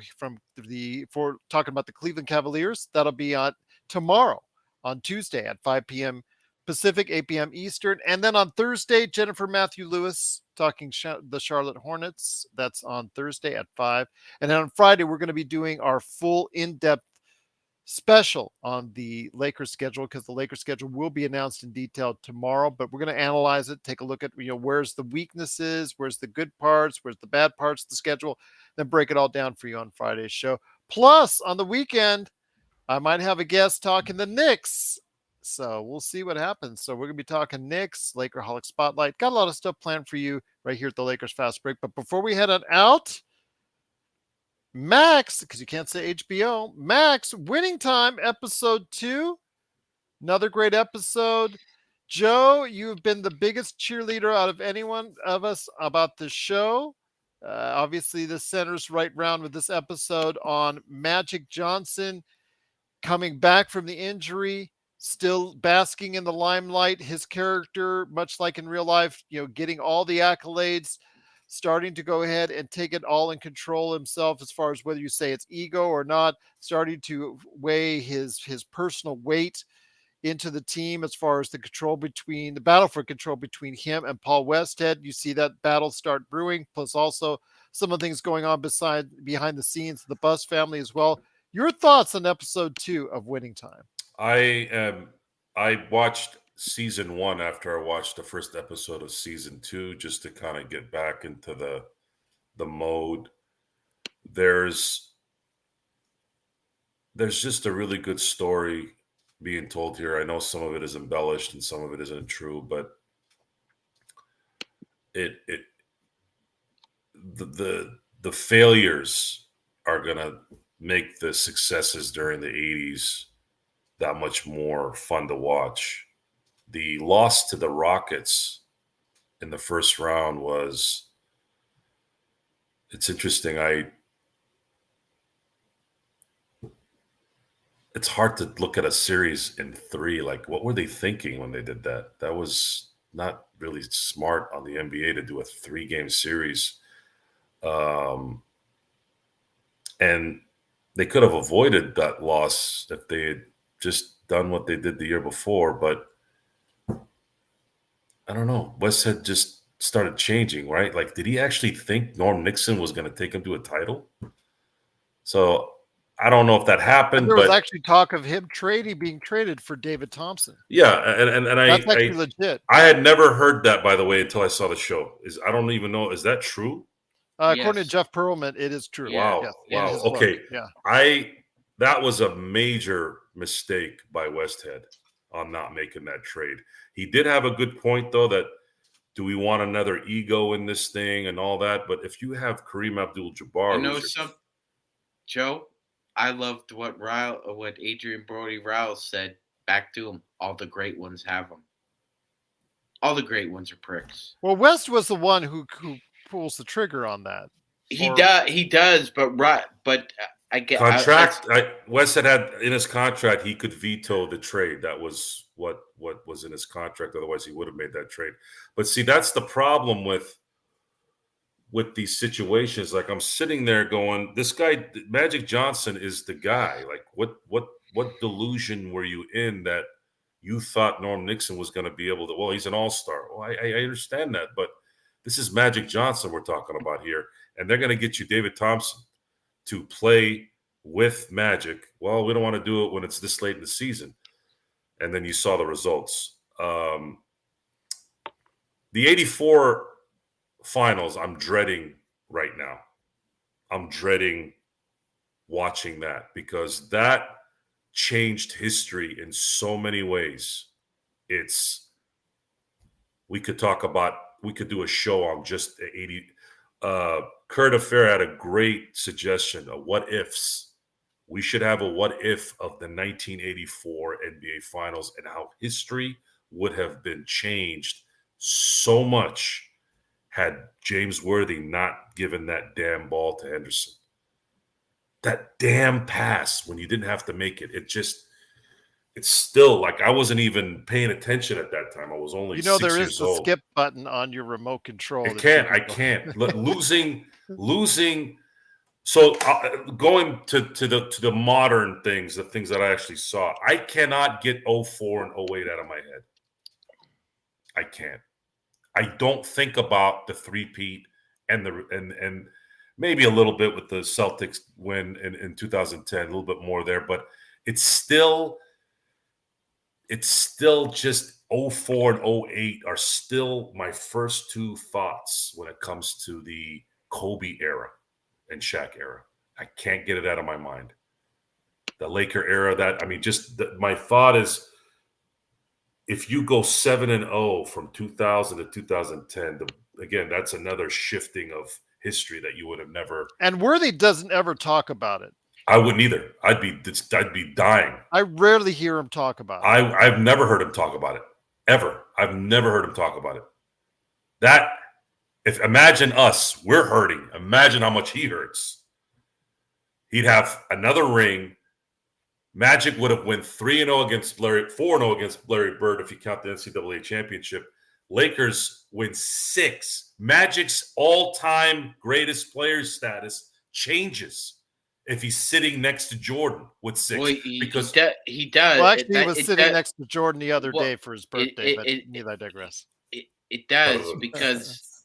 for talking about the Cleveland Cavaliers. That'll be on tomorrow, on Tuesday at 5 p.m. Pacific, 8 p.m. Eastern. And then on Thursday, Jennifer Matthew Lewis talking the Charlotte Hornets. That's on Thursday at 5. And then on Friday, we're going to be doing our full in-depth special on the Lakers schedule, because the Lakers schedule will be announced in detail tomorrow, but we're going to analyze it, take a look at, where's the weaknesses, where's the good parts, where's the bad parts of the schedule, then break it all down for you on Friday's show. Plus, on the weekend, I might have a guest talking the Knicks. So we'll see what happens. So we're going to be talking Knicks, Lakerholic Spotlight. Got a lot of stuff planned for you right here at the Lakers Fast Break. But before we head on out, Max, because you can't say HBO, Max, Winning Time, episode 2. Another great episode. Joe, you've been the biggest cheerleader out of anyone of us about the show. Obviously, the center's right round with this episode on Magic Johnson coming back from the injury. still basking in the limelight. His character, much like in real life, getting all the accolades, starting to go ahead and take it all in control himself, as far as whether you say it's ego or not, starting to weigh his personal weight into the team, as far as the battle for control between him and Paul Westhead. You see that battle start brewing, plus also some of the things going on behind the scenes, the Bus family as well. Your thoughts on episode 2 of Winning Time? I watched season 1 after I watched the first episode of season 2, just to kind of get back into the mode. There's just a really good story being told here. I know some of it is embellished and some of it isn't true, but the failures are gonna make the successes during the 80s that much more fun to watch. The loss to the Rockets in the first round it's interesting. It's hard to look at a series in 3. Like, what were they thinking when they did that? That was not really smart on the NBA to do a 3-game series. And they could have avoided that loss if they had just done what they did the year before. But I don't know. Westhead just started changing, right? Like, did he actually think Norm Nixon was going to take him to a title? So I don't know if that happened. And there was but actually talk of him being traded for David Thompson. Yeah, and That's actually legit. I had never heard that, by the way, until I saw the show. I don't even know. Is that true? According to Jeff Pearlman, it is true. Yeah. Wow. Yes, Wow. Okay. Yeah. That was a major mistake by Westhead on not making that trade. He did have a good point, though, that do we want another ego in this thing and all that? But if you have Kareem Abdul-Jabbar, Joe, I loved what Adrian Brody Riles said. Back to him. All the great ones have them. All the great ones are pricks. Well, West was the one who pulls the trigger on that. He does, but I get contract. West had in his contract he could veto the trade. That was what was in his contract. Otherwise, he would have made that trade. But see, that's the problem with these situations. Like, I'm sitting there going, this guy Magic Johnson is the guy. Like, what delusion were you in that you thought Norm Nixon was going to be able to? Well, he's an all-star. Well, I understand that, but this is Magic Johnson we're talking about here, and they're going to get you David Thompson to play with Magic. Well, we don't want to do it when it's this late in the season. And then you saw the results. The 84 finals, I'm dreading right now. I'm dreading watching that because that changed history in so many ways. We could do a show on just the 80. Kurt Affair had a great suggestion of what ifs. We should have a what if of the 1984 NBA Finals and how history would have been changed so much had James Worthy not given that damn ball to Henderson. That damn pass when you didn't have to make it. It's still like I wasn't even paying attention at that time. I was only 6 years old. There is the skip button on your remote control. I can't. Losing. So going to the modern things, the things that I actually saw, I cannot get 04 and 08 out of my head. I can't. I don't think about the three-peat and maybe a little bit with the Celtics win in 2010, a little bit more there, but it's still just 04 and 08 are still my first two thoughts when it comes to the Kobe era and Shaq era. I can't get it out of my mind. The Laker era, my thought is if you go 7-0 from 2000 to 2010, again, that's another shifting of history that you would have never. And Worthy doesn't ever talk about it. I wouldn't either. I'd be dying. I rarely hear him talk about it. I've never heard him talk about it ever. I've never heard him talk about it. Imagine us, we're hurting. Imagine how much he hurts. He'd have another ring Magic would have went 3-0 against 4-0 against Larry Bird if you count the NCAA championship. Lakers win 6. Magic's all-time greatest player status changes if he's sitting next to Jordan with 6. Well, because he does. Well, actually, he was sitting next to Jordan the other well, day for his birthday, but neither I digress. It does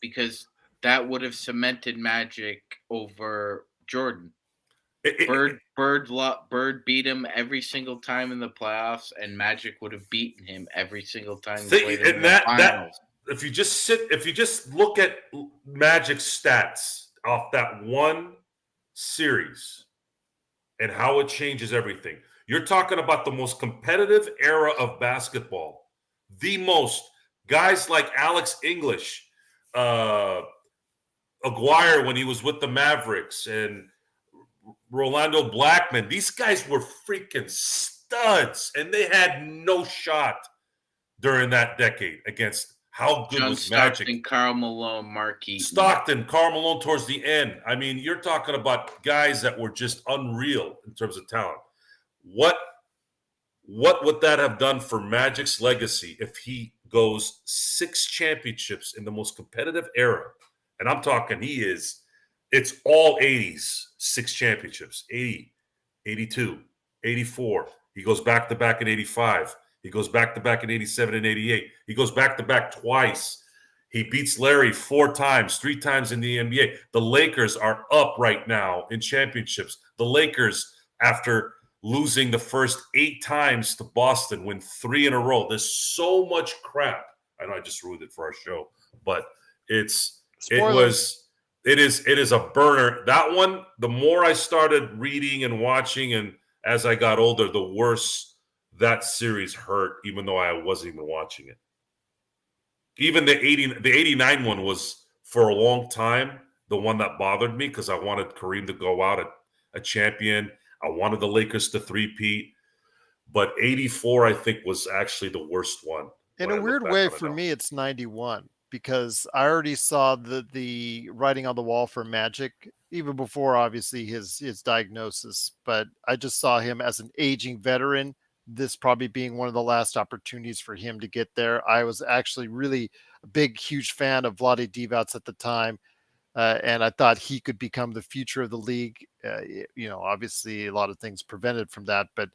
because that would have cemented Magic over Jordan. Bird beat him every single time in the playoffs, and Magic would have beaten him every single time he played in the finals. If you just look at Magic's stats off that one series and how it changes everything, you're talking about the most competitive era of basketball. The most guys like Alex English, Aguirre when he was with the Mavericks, and Rolando Blackman. These guys were freaking studs, and they had no shot during that decade against how good was Magic. Stockton, Karl Malone, Mark Eaton. Stockton, Karl Malone towards the end. I mean, you're talking about guys that were just unreal in terms of talent. What would that have done for Magic's legacy if he goes 6 championships in the most competitive era? And I'm talking it's all 80s, 6 championships, 80, 82, 84. He goes back-to-back in 85. He goes back-to-back in 87 and 88. He goes back-to-back twice. He beats Larry 4 times, 3 times in the NBA. The Lakers are up right now in championships. The Lakers, after losing the first 8 times to Boston, win 3 in a row. There's so much crap. I know I just ruined it for our show, but it is a burner. That one, the more I started reading and watching, and as I got older, the worse that series hurt, even though I wasn't even watching it. Even the 89 one was, for a long time, the one that bothered me because I wanted Kareem to go out a champion. I wanted the Lakers to three-peat. But 84, I think, was actually the worst one. In a weird way, for me, it's 91 because I already saw the writing on the wall for Magic even before, obviously, his diagnosis. But I just saw him as an aging veteran, this probably being one of the last opportunities for him to get there. I was actually really a big, huge fan of Vlade Divac at the time. And I thought he could become the future of the league. Obviously a lot of things prevented from that, but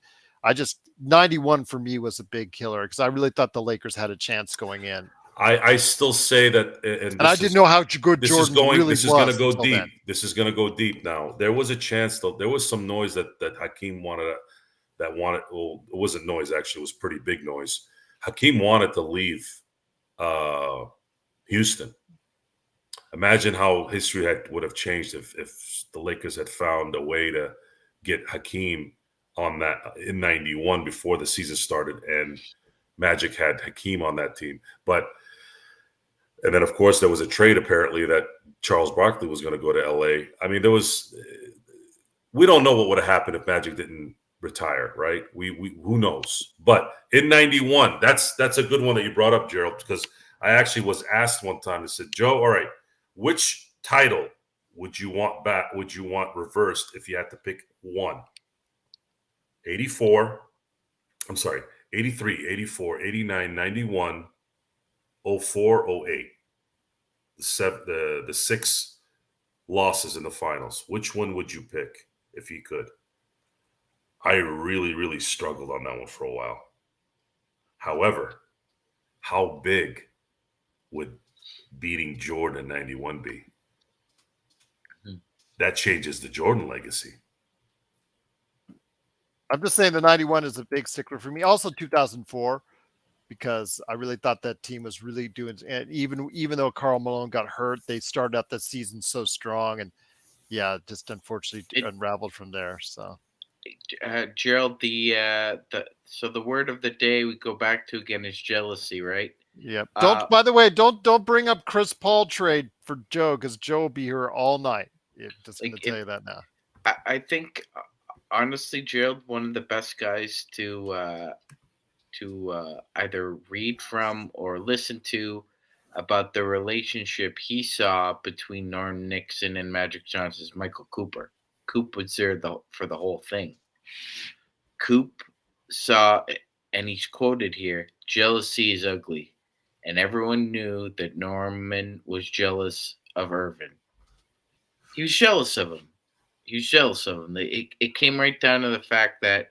91 for me was a big killer because I really thought the Lakers had a chance going in. I still say that, and I didn't know how good Jordan really was. This is going to go deep. This is going to go deep now. There was a chance, though. There was some noise that Hakeem wanted. Well, it wasn't noise, actually. It was pretty big noise. Hakeem wanted to leave Houston. Imagine how history would have changed if the Lakers had found a way to get Hakeem on that in 91 before the season started, and Magic had Hakeem on that team. And then, of course, there was a trade apparently that Charles Barkley was going to go to LA. I mean, we don't know what would have happened if Magic didn't retire, right? We who knows? But in 91, that's a good one that you brought up, Gerald, because I actually was asked one time. I said, Joe, all right, which title would you want back? Would you want reversed if you had to pick one? 83, 84, 89, 91, 04, 08. The 6 losses in the finals. Which one would you pick if you could? I really, really struggled on that one for a while. However, how big would beating Jordan in 91 be? That changes the Jordan legacy. I'm just saying the 91 is a big stickler for me. Also 2004, because I really thought that team was really doing, and even though Karl Malone got hurt, they started out the season so strong, and just unfortunately unraveled from there. So, Gerald, so the word of the day we go back to again is jealousy, right? Yep. By the way, don't bring up Chris Paul trade for Joe because Joe will be here all night. Just going to tell you that now. I think, honestly, Gerald, one of the best guys to either read from or listen to about the relationship he saw between Norm Nixon and Magic Johnson is Michael Cooper. Coop was there for the whole thing. Coop saw, and he's quoted here, jealousy is ugly. And everyone knew that Norman was jealous of Irvin. He was jealous of him. He was jealous of him. It came right down to the fact that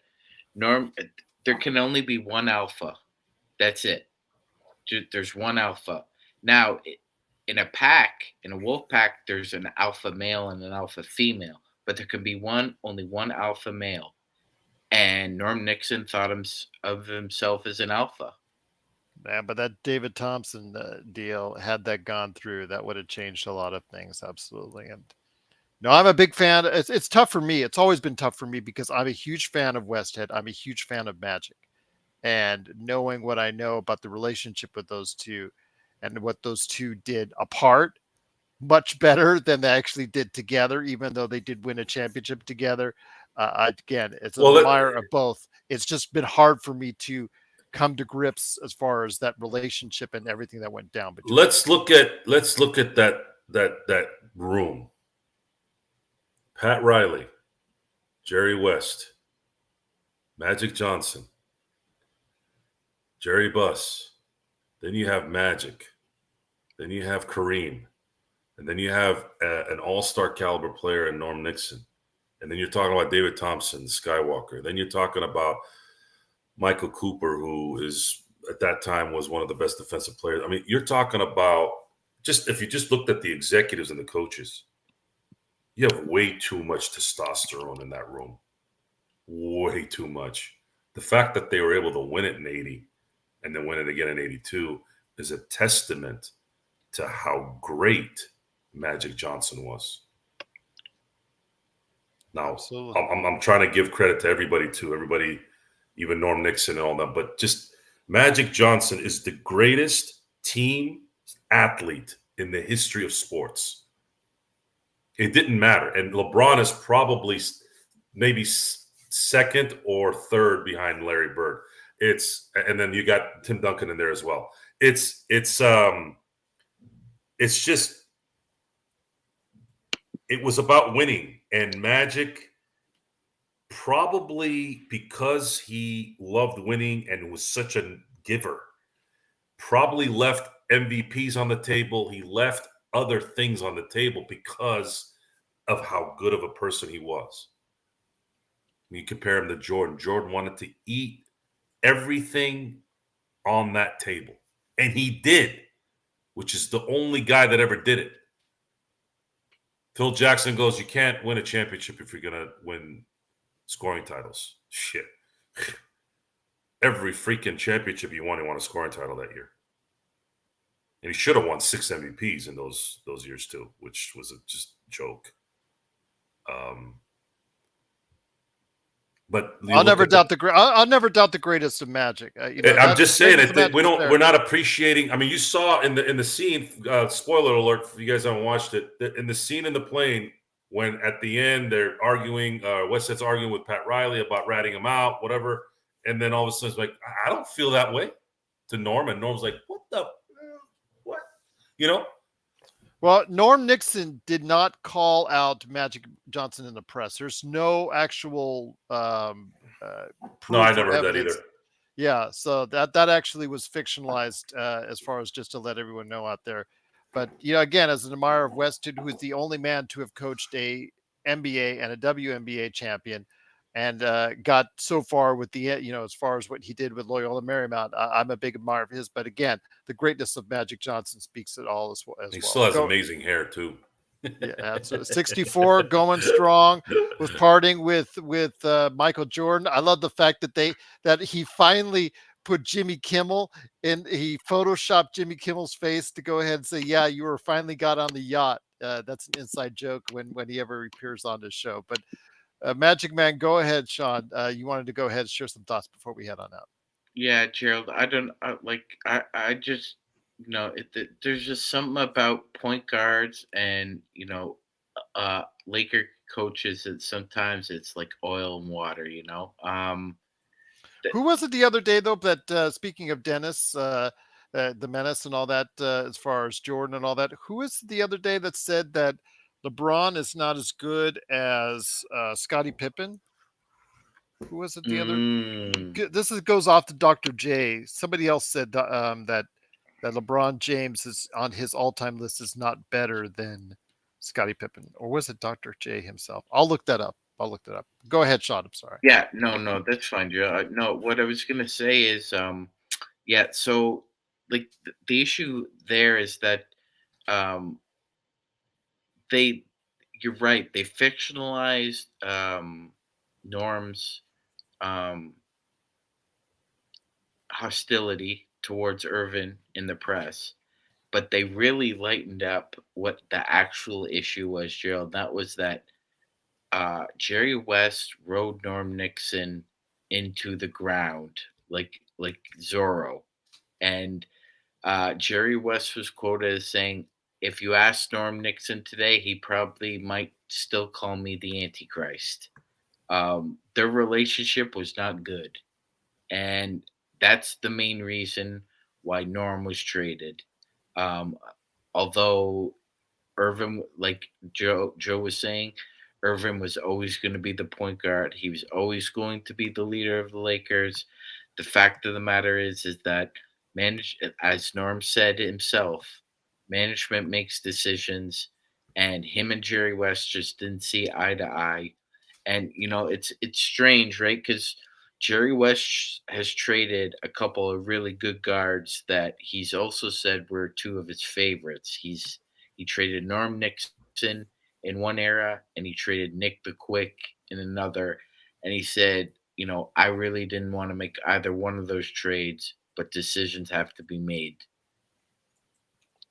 there can only be one alpha. That's it. There's one alpha. Now, in a pack, in a wolf pack, there's an alpha male and an alpha female, but there can be only one alpha male. And Norm Nixon thought of himself as an alpha. Man, but that David Thompson deal, had that gone through, that would have changed a lot of things. Absolutely. And no, I'm a big fan. It's tough for me. It's always been tough for me because I'm a huge fan of Westhead. I'm a huge fan of Magic. And knowing what I know about the relationship with those two and what those two did apart, much better than they actually did together, even though they did win a championship together. Again, it's an admirer of both. It's just been hard for me to come to grips as far as that relationship and everything that went down between Let's look at that room. Pat Riley, Jerry West, Magic Johnson, Jerry Buss. Then you have Magic. Then you have Kareem. And then you have an all-star caliber player in Norm Nixon. And then you're talking about David Thompson, Skywalker. Then you're talking about Michael Cooper, who is at that time was one of the best defensive players. I mean, you're talking about if you just looked at the executives and the coaches, you have way too much testosterone in that room. Way too much. The fact that they were able to win it in 80 and then win it again in 82 is a testament to how great Magic Johnson was. Now, I'm trying to give credit to everybody, even Norm Nixon and all that, but just Magic Johnson is the greatest team athlete in the history of sports. It didn't matter. And LeBron is probably maybe second or third behind Larry Bird. And then you got Tim Duncan in there as well. It's just, it was about winning. And Magic, probably because he loved winning and was such a giver, probably left MVPs on the table. He left other things on the table because of how good of a person he was. You compare him to Jordan. Jordan wanted to eat everything on that table. And he did, which is the only guy that ever did it. Phil Jackson goes, you can't win a championship if you're going to win scoring titles. Shit. Every freaking championship you won a scoring title that year. And he should have won 6 MVPs in those years too, which was just a joke. But I'll never doubt the greatest of Magic. I'm just saying that we're not appreciating. I mean, you saw in the scene. Spoiler alert if you guys haven't watched it. In the scene in the plane, when at the end they're arguing, Westhead's arguing with Pat Riley about ratting him out, whatever, and then all of a sudden it's like, I don't feel that way to Norm, and Norm's like, what the, what, Well, Norm Nixon did not call out Magic Johnson in the press. There's no actual no, I never heard that either. Yeah, so that actually was fictionalized as far as just to let everyone know out there. But again, as an admirer of Westhead, who is the only man to have coached a NBA and a WNBA champion, and got so far with the as far as what he did with Loyola Marymount, I'm a big admirer of his. But again, the greatness of Magic Johnson speaks it all as well. He still has amazing hair too. Yeah, absolutely. 64, going strong, was partying with Michael Jordan. I love the fact that he finally put Jimmy Kimmel in. He photoshopped Jimmy Kimmel's face to go ahead and say, "Yeah, you were finally got on the yacht." That's an inside joke when he ever appears on this show. But Magic Man, go ahead, Sean. You wanted to go ahead and share some thoughts before we head on out. Yeah, Gerald. I just there's just something about point guards and Laker coaches that sometimes it's like oil and water. Who was it the other day though? That speaking of Dennis, the Menace and all that, as far as Jordan and all that, who was the other day that said that LeBron is not as good as Scottie Pippen? Who was it? The other. Mm. This goes off to Dr. J. Somebody else said that LeBron James is on his all-time list is not better than Scottie Pippen, or was it Dr. J himself? I'll look that up. Go ahead, Sean. I'm sorry. Yeah, no, that's fine, Joe. No, what I was gonna say is, yeah. So, like, the issue there is that, um, they, you're right. They fictionalized Norm's um, hostility towards Irvin in the press, but they really lightened up what the actual issue was, Gerald. That was that Jerry West rode Norm Nixon into the ground like Zorro, and Jerry West was quoted as saying, "If you ask Norm Nixon today, he probably might still call me the Antichrist." Their relationship was not good, and that's the main reason why Norm was traded. Um, Although Irvin, like Joe was saying, Irvin was always going to be the point guard. He was always going to be the leader of the Lakers. The fact of the matter is that as Norm said himself, management makes decisions, and him and Jerry West just didn't see eye to eye. And it's strange, right? Because Jerry West has traded a couple of really good guards that he's also said were two of his favorites. He traded Norm Nixon in one era, and he traded Nick the Quick in another. And he said, I really didn't want to make either one of those trades, but decisions have to be made.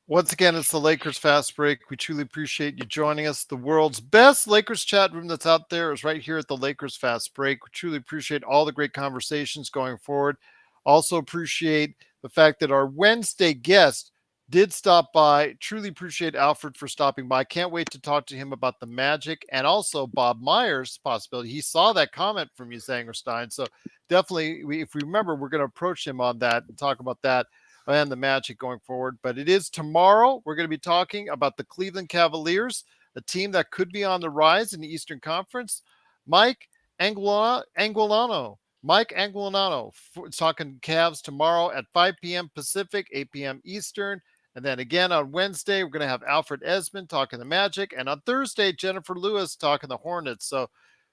Once again, it's the Lakers Fast Break. We truly appreciate you joining us. The world's best Lakers chat room that's out there is right here at the Lakers Fast Break. We truly appreciate all the great conversations going forward. Also appreciate the fact that our Wednesday guest did stop by. Truly appreciate Alfred for stopping by. Can't wait to talk to him about the Magic and also Bob Myers' possibility. He saw that comment from you, Zangerstein. So definitely, if we remember, we're going to approach him on that and talk about that and the Magic going forward. But it is tomorrow. We're going to be talking about the Cleveland Cavaliers, a team that could be on the rise in the Eastern Conference. Mike Anguilano talking Cavs tomorrow at 5 p.m. Pacific, 8 p.m. Eastern. And then again on Wednesday, we're going to have Alfred Esmond talking the Magic. And on Thursday, Jennifer Lewis talking the Hornets. So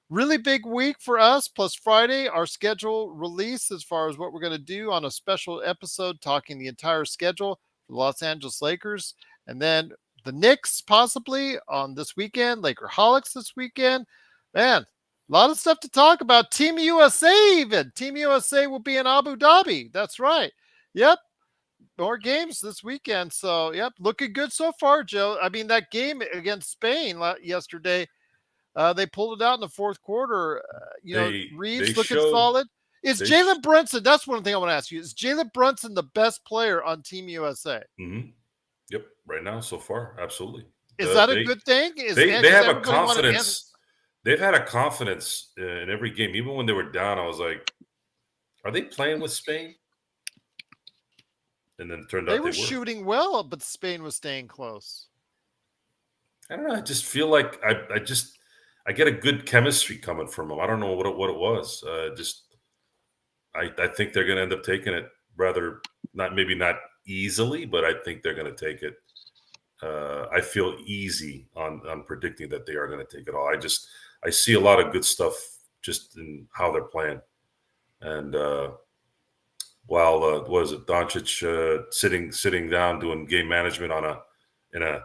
really big week for us, plus Friday, our schedule release as far as what we're going to do on a special episode talking the entire schedule for the Los Angeles Lakers. And then the Knicks possibly on this weekend, Lakerholics this weekend. Man, a lot of stuff to talk about. Team USA even. Team USA will be in Abu Dhabi. That's right. Yep. More games this weekend. So, yep, looking good so far, Joe. I mean, that game against Spain yesterday, they pulled it out in the fourth quarter. Reeves looking solid. Is Jalen Brunson? That's one thing I want to ask you. Is Jalen Brunson the best player on Team USA? Mm-hmm. Yep, right now so far, absolutely. Is that a good thing? They have a confidence. They've had a confidence in every game. Even when they were down, I was like, "Are they playing with Spain?" And then it turned out they were shooting well, but Spain was staying close. I don't know. I just feel like I get a good chemistry coming from them. I don't know what it was. I think they're going to end up taking it rather not easily, but I think they're going to take it. I feel easy on predicting that they are going to take it all. I see a lot of good stuff just in how they're playing. And while what is it, Doncic sitting down doing game management in a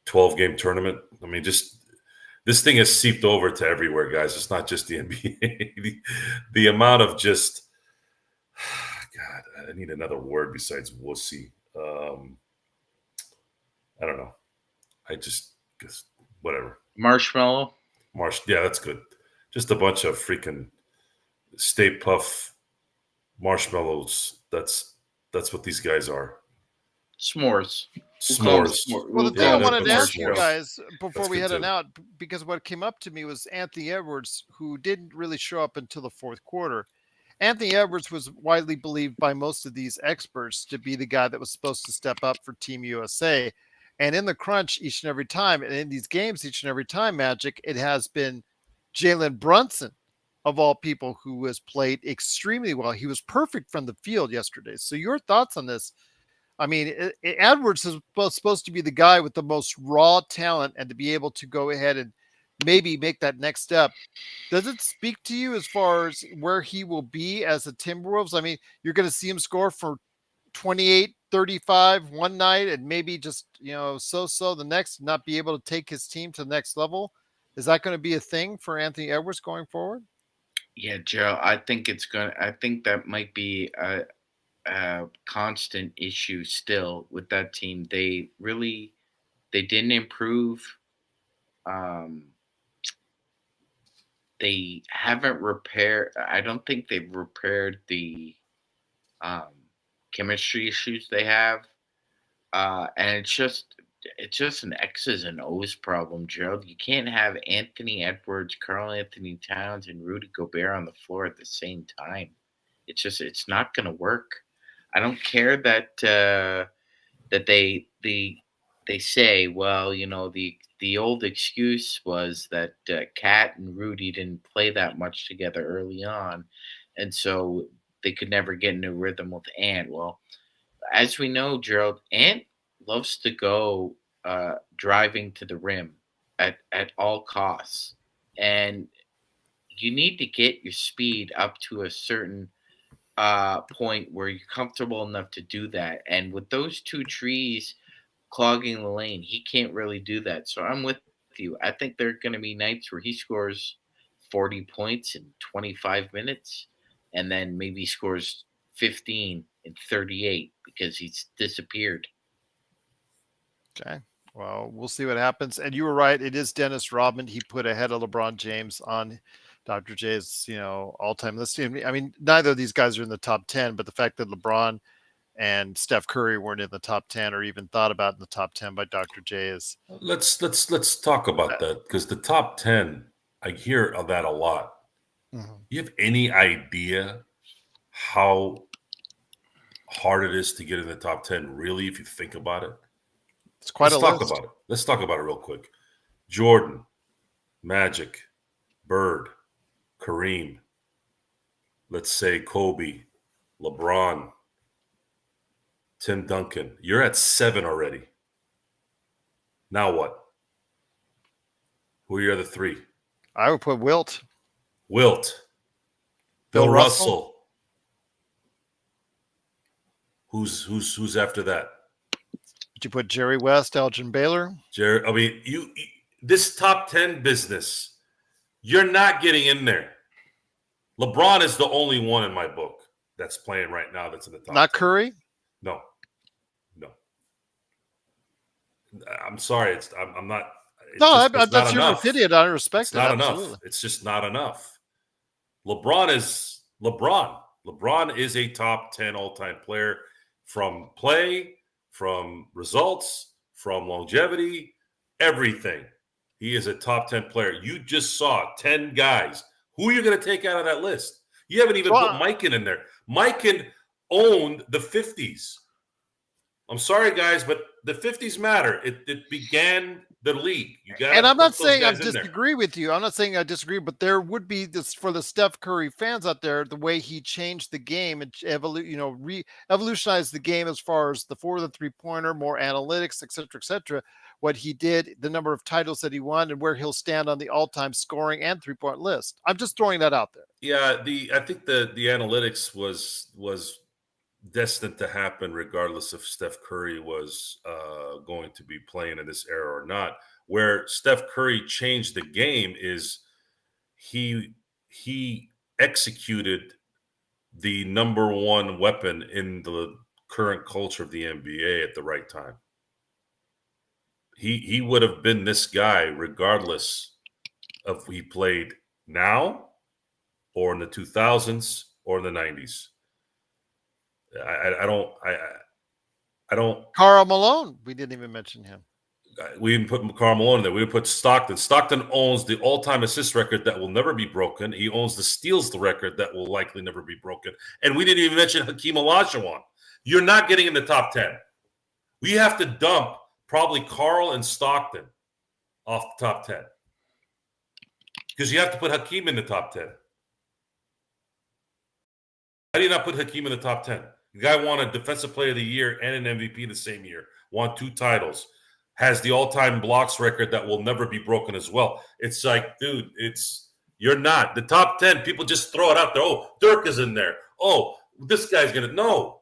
12-game tournament. I mean, just this thing has seeped over to everywhere, guys. It's not just the NBA. the amount of just, God, I need another word besides wussy. I don't know. I just guess whatever. Marshmallow. Yeah, that's good. Just a bunch of freaking Stay Puff marshmallows. That's what these guys are. S'mores. Well, the thing I wanted to ask you guys before we head on out, because what came up to me was Anthony Edwards, who didn't really show up until the fourth quarter. Anthony Edwards was widely believed by most of these experts to be the guy that was supposed to step up for Team USA. And in the crunch each and every time, and in these games each and every time, Magic, it has been Jalen Brunson of all people, who has played extremely well. He was perfect from the field yesterday. So your thoughts on this? I mean, Edwards is supposed to be the guy with the most raw talent, and to be able to go ahead and maybe make that next step. Does it speak to you as far as where he will be as a Timberwolves? I mean, you're going to see him score for 28, 35 one night, and maybe just, so the next, not be able to take his team to the next level. Is that going to be a thing for Anthony Edwards going forward? Yeah, Joe, I think I think that might be a constant issue still with that team. They didn't improve. Um, they haven't repaired. I don't think they've repaired the um, chemistry issues they have, and it's just an X's and O's problem, Gerald. You can't have Anthony Edwards, Carl Anthony Towns, and Rudy Gobert on the floor at the same time. It's not going to work. I don't care that they say, well, the old excuse was that Cat and Rudy didn't play that much together early on, and so they could never get in a rhythm with Ant. Well, as we know, Gerald, Ant loves to go driving to the rim at all costs, and you need to get your speed up to a certain point where you're comfortable enough to do that. And with those two trees clogging the lane, he can't really do that. So I'm with you. I think there are going to be nights where he scores 40 points in 25 minutes, and then maybe scores 15 in 38 because he's disappeared. Okay. Well, we'll see what happens. And you were right. It is Dennis Rodman. He put ahead of LeBron James on Dr. J's, all-time list. I mean, neither of these guys are in the top 10, but the fact that LeBron and Steph Curry weren't in the top 10 or even thought about in the top 10 by Dr. J is. Let's talk about that, because the top 10, I hear of that a lot. Mm-hmm. You have any idea how hard it is to get in the top 10, really, if you think about it? It's quite Let's a talk list. about it. Let's talk about it real quick. Jordan, Magic, Bird, Kareem, let's say Kobe, LeBron, Tim Duncan. You're at 7 already. Now what? Who are your other 3? I would put Wilt. Wilt. Bill Bill Russell. Russell. Who's after that? Would you put Jerry West, Elgin Baylor? I mean, you this top 10 business, you're not getting in there. LeBron is the only one in my book that's playing right now that's in the top 10. Not Curry? No. I'm sorry. I'm not. That's your opinion. I respect it's it. not Absolutely. enough. It's just not enough. LeBron is LeBron. LeBron is a top 10 all-time player from play, from results, from longevity, everything. He is a top 10 player. You just saw 10 guys. Who are you going to take out of that list? You haven't even put Mikan in there. Mikan owned the 50s. I'm sorry, guys, but the 50s matter. It began the league. And I'm not saying I disagree with you. I'm not saying I disagree, but there would be this for the Steph Curry fans out there, the way he changed the game and revolutionized the game as far as the 3-pointer, more analytics, et cetera, what he did, the number of titles that he won, and where he'll stand on the all-time scoring and 3-point list. I'm just throwing that out there. Yeah, I think the analytics was destined to happen regardless if Steph Curry was going to be playing in this era or not. Where Steph Curry changed the game is he executed the number one weapon in the current culture of the NBA at the right time. He would have been this guy regardless of if he played now or in the 2000s or in the 90s. I don't. Karl Malone. We didn't even mention him. We didn't put Karl Malone in there. We didn't put Stockton. Stockton owns the all-time assist record that will never be broken. He owns the steals record that will likely never be broken. And we didn't even mention Hakeem Olajuwon. You're not getting in the top 10. We have to dump probably Karl and Stockton off the top 10 because you have to put Hakeem in the top 10. How do you not put Hakeem in the top 10? The guy won a Defensive Player of the Year and an MVP the same year, won 2 titles, has the all-time blocks record that will never be broken as well. It's like, dude, you're not. The top 10, people just throw it out there. Oh, Dirk is in there. Oh, this guy's going to – no.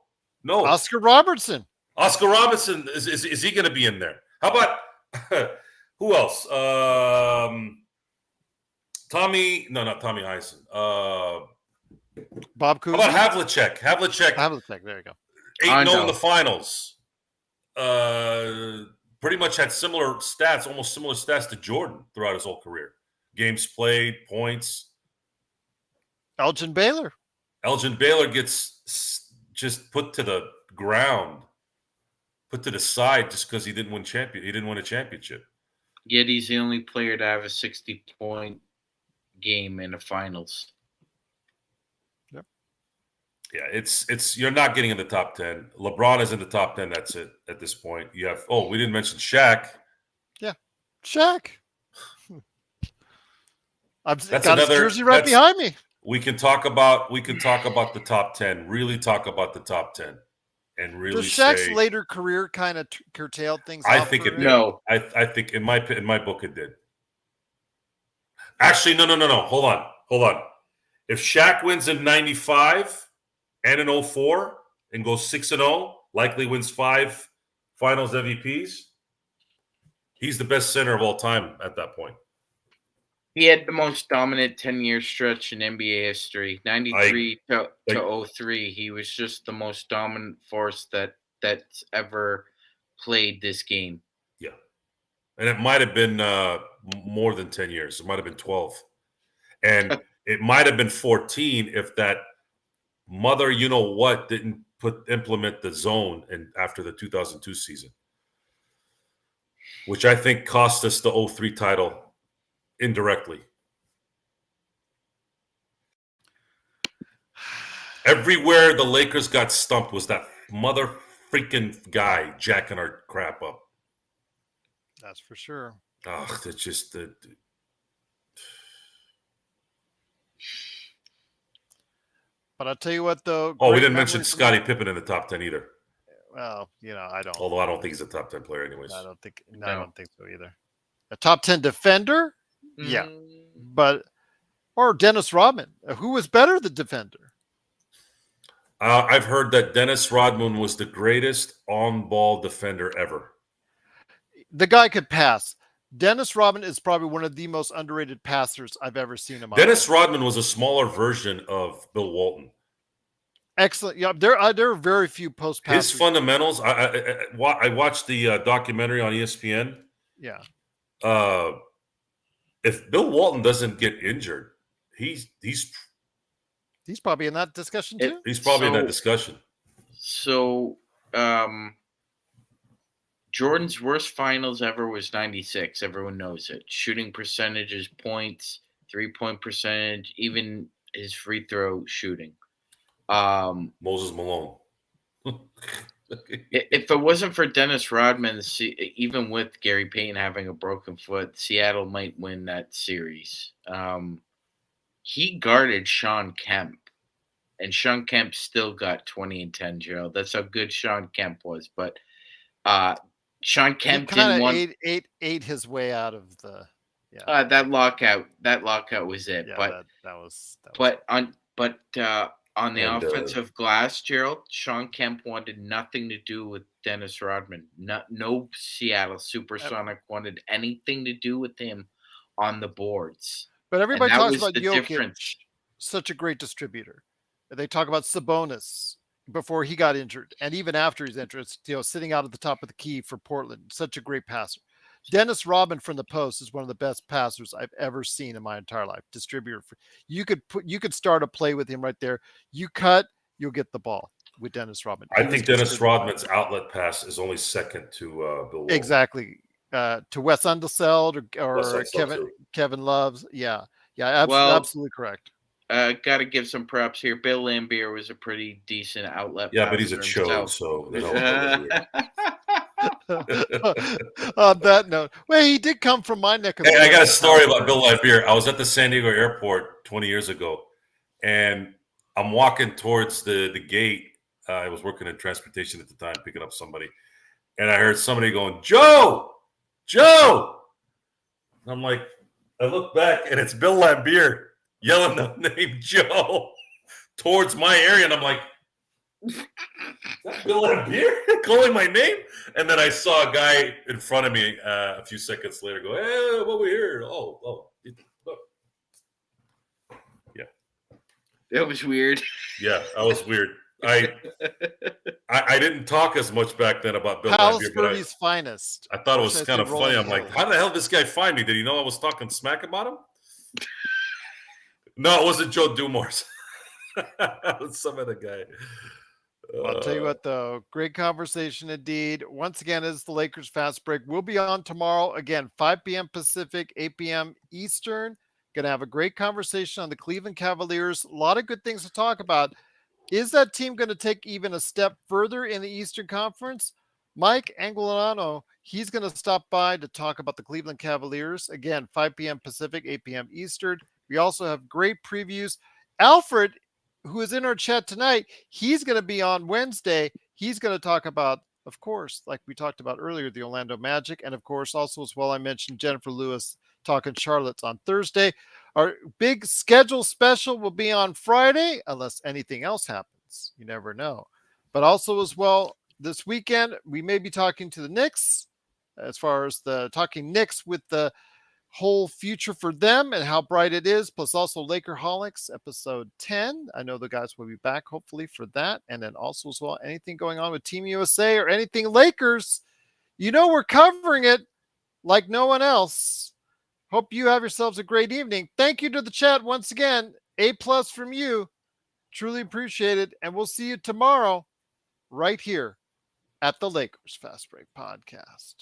Oscar Robertson. Oscar Robertson, is he going to be in there? How about – who else? Not Tommy Eisen. Bob Cousy. How about Havlicek? Havlicek, there you go. 8-0 in the finals. Pretty much had almost similar stats to Jordan throughout his whole career. Games played, points. Elgin Baylor gets just put to the ground, put to the side just because he didn't win a championship. Yet he's the only player to have a 60-point game in the finals. Yep. Yeah, it's you're not getting in the top 10. LeBron is in the top 10. That's it at this point. You have we didn't mention Shaq. Yeah, Shaq. I've That's got his jersey right behind me. We can talk about the top 10. Really talk about the top 10, and really. Does Shaq's later career kind of curtailed things? I think it did. No. I think in my book it did. Actually, no. Hold on. If Shaq wins in 95 and in 04 and goes 6-0, likely wins 5 Finals MVPs, he's the best center of all time at that point. He had the most dominant 10-year stretch in NBA history. 93 to 03, he was just the most dominant force that's ever played this game. Yeah. And it might have been more than 10 years. It might have been 12. And it might have been 14 if that mother you-know-what didn't implement the zone after the 2002 season, which I think cost us the 03 title indirectly. Everywhere the Lakers got stumped was that mother freaking guy jacking our crap up. That's for sure. Oh, it's just the. But I'll tell you what, though. Oh, we didn't mention Scottie Pippen in the top 10 either. Well, I don't. Although I don't think he's a top 10 player, anyways. I don't think so either. A top 10 defender, yeah, or Dennis Rodman. Who was better, the defender? I've heard that Dennis Rodman was the greatest on-ball defender ever. The guy could pass. Dennis Rodman is probably one of the most underrated passers I've ever seen in my Dennis life. Rodman was a smaller version of Bill Walton. Excellent. Yeah, there are very few post passers. His fundamentals. I watched the documentary on ESPN. Yeah. If Bill Walton doesn't get injured, he's probably in that discussion too. He's probably in that discussion. So, Jordan's worst finals ever was 96. Everyone knows it. Shooting percentages, points, 3-point percentage, even his free throw shooting. Moses Malone. If it wasn't for Dennis Rodman, even with Gary Payton having a broken foot, Seattle might win that series. He guarded Sean Kemp, and Sean Kemp still got 20 and 10, Gerald. That's how good Sean Kemp was. But Sean Kemp didn't want ate his way out of the that lockout. That lockout was it. Yeah, but that was. On the offensive glass, Gerald, Sean Kemp wanted nothing to do with Dennis Rodman. No Seattle Supersonic wanted anything to do with him on the boards. But everybody talks about Jokic, difference. Such a great distributor. They talk about Sabonis before he got injured, and even after his injury, sitting out at the top of the key for Portland. Such a great passer. Dennis Rodman from the post is one of the best passers I've ever seen in my entire life. Distributor. You could start a play with him right there. You cut, you'll get the ball with Dennis Rodman. I think Dennis Rodman's outlet pass is only second to Bill Walton. Exactly. To Wes Unseld or Kevin Loves. Yeah. Absolutely correct. Got to give some props here. Bill Laimbeer was a pretty decent outlet. Yeah, but he's a chode, so they don't. On that note, well, he did come from my neck of the woods. I got a story about Bill Laimbeer. I was at the San Diego airport 20 years ago, and I'm walking towards the gate. I was working in transportation at the time, picking up somebody. And I heard somebody going, Joe! Joe! And I'm like, I look back, and it's Bill Laimbeer yelling the name Joe towards my area. And I'm like, is that Bill Laimbeer calling my name? And then I saw a guy in front of me a few seconds later go, hey, what we here? Oh. Yeah. That was weird. Yeah, that was weird. I didn't talk as much back then about Bill Laimbeer, but Palisburg's finest. I thought it Or was should I kind say of funny. Rolling I'm like, Hills? how the hell did this guy find me? Did he know I was talking smack about him? No, it wasn't Joe Dumars. It was some other guy. Well, I'll tell you what, though, great conversation indeed. Once again, it's the Lakers Fast Break. We'll be on tomorrow, again, 5 p.m. Pacific, 8 p.m. Eastern. Going to have a great conversation on the Cleveland Cavaliers. A lot of good things to talk about. Is that team going to take even a step further in the Eastern Conference? Mike Anguilano, he's going to stop by to talk about the Cleveland Cavaliers. Again, 5 p.m. Pacific, 8 p.m. Eastern. We also have great previews. Alfred, who is in our chat tonight, he's going to be on Wednesday. He's going to talk about, of course, like we talked about earlier, the Orlando Magic. And of course, also as well, I mentioned Jennifer Lewis talking Charlotte's on Thursday. Our big schedule special will be on Friday, unless anything else happens. You never know. But also as well, this weekend, we may be talking to the Knicks as far as the talking Knicks with the whole future for them and how bright it is, plus also Lakerholics episode 10. I know the guys will be back hopefully for that. And then also as well, anything going on with Team USA or anything Lakers, you know, we're covering it like no one else. Hope you have yourselves a great evening. Thank you to the chat once again. A+ from you. Truly appreciate it. And we'll see you tomorrow right here at the Lakers Fast Break Podcast.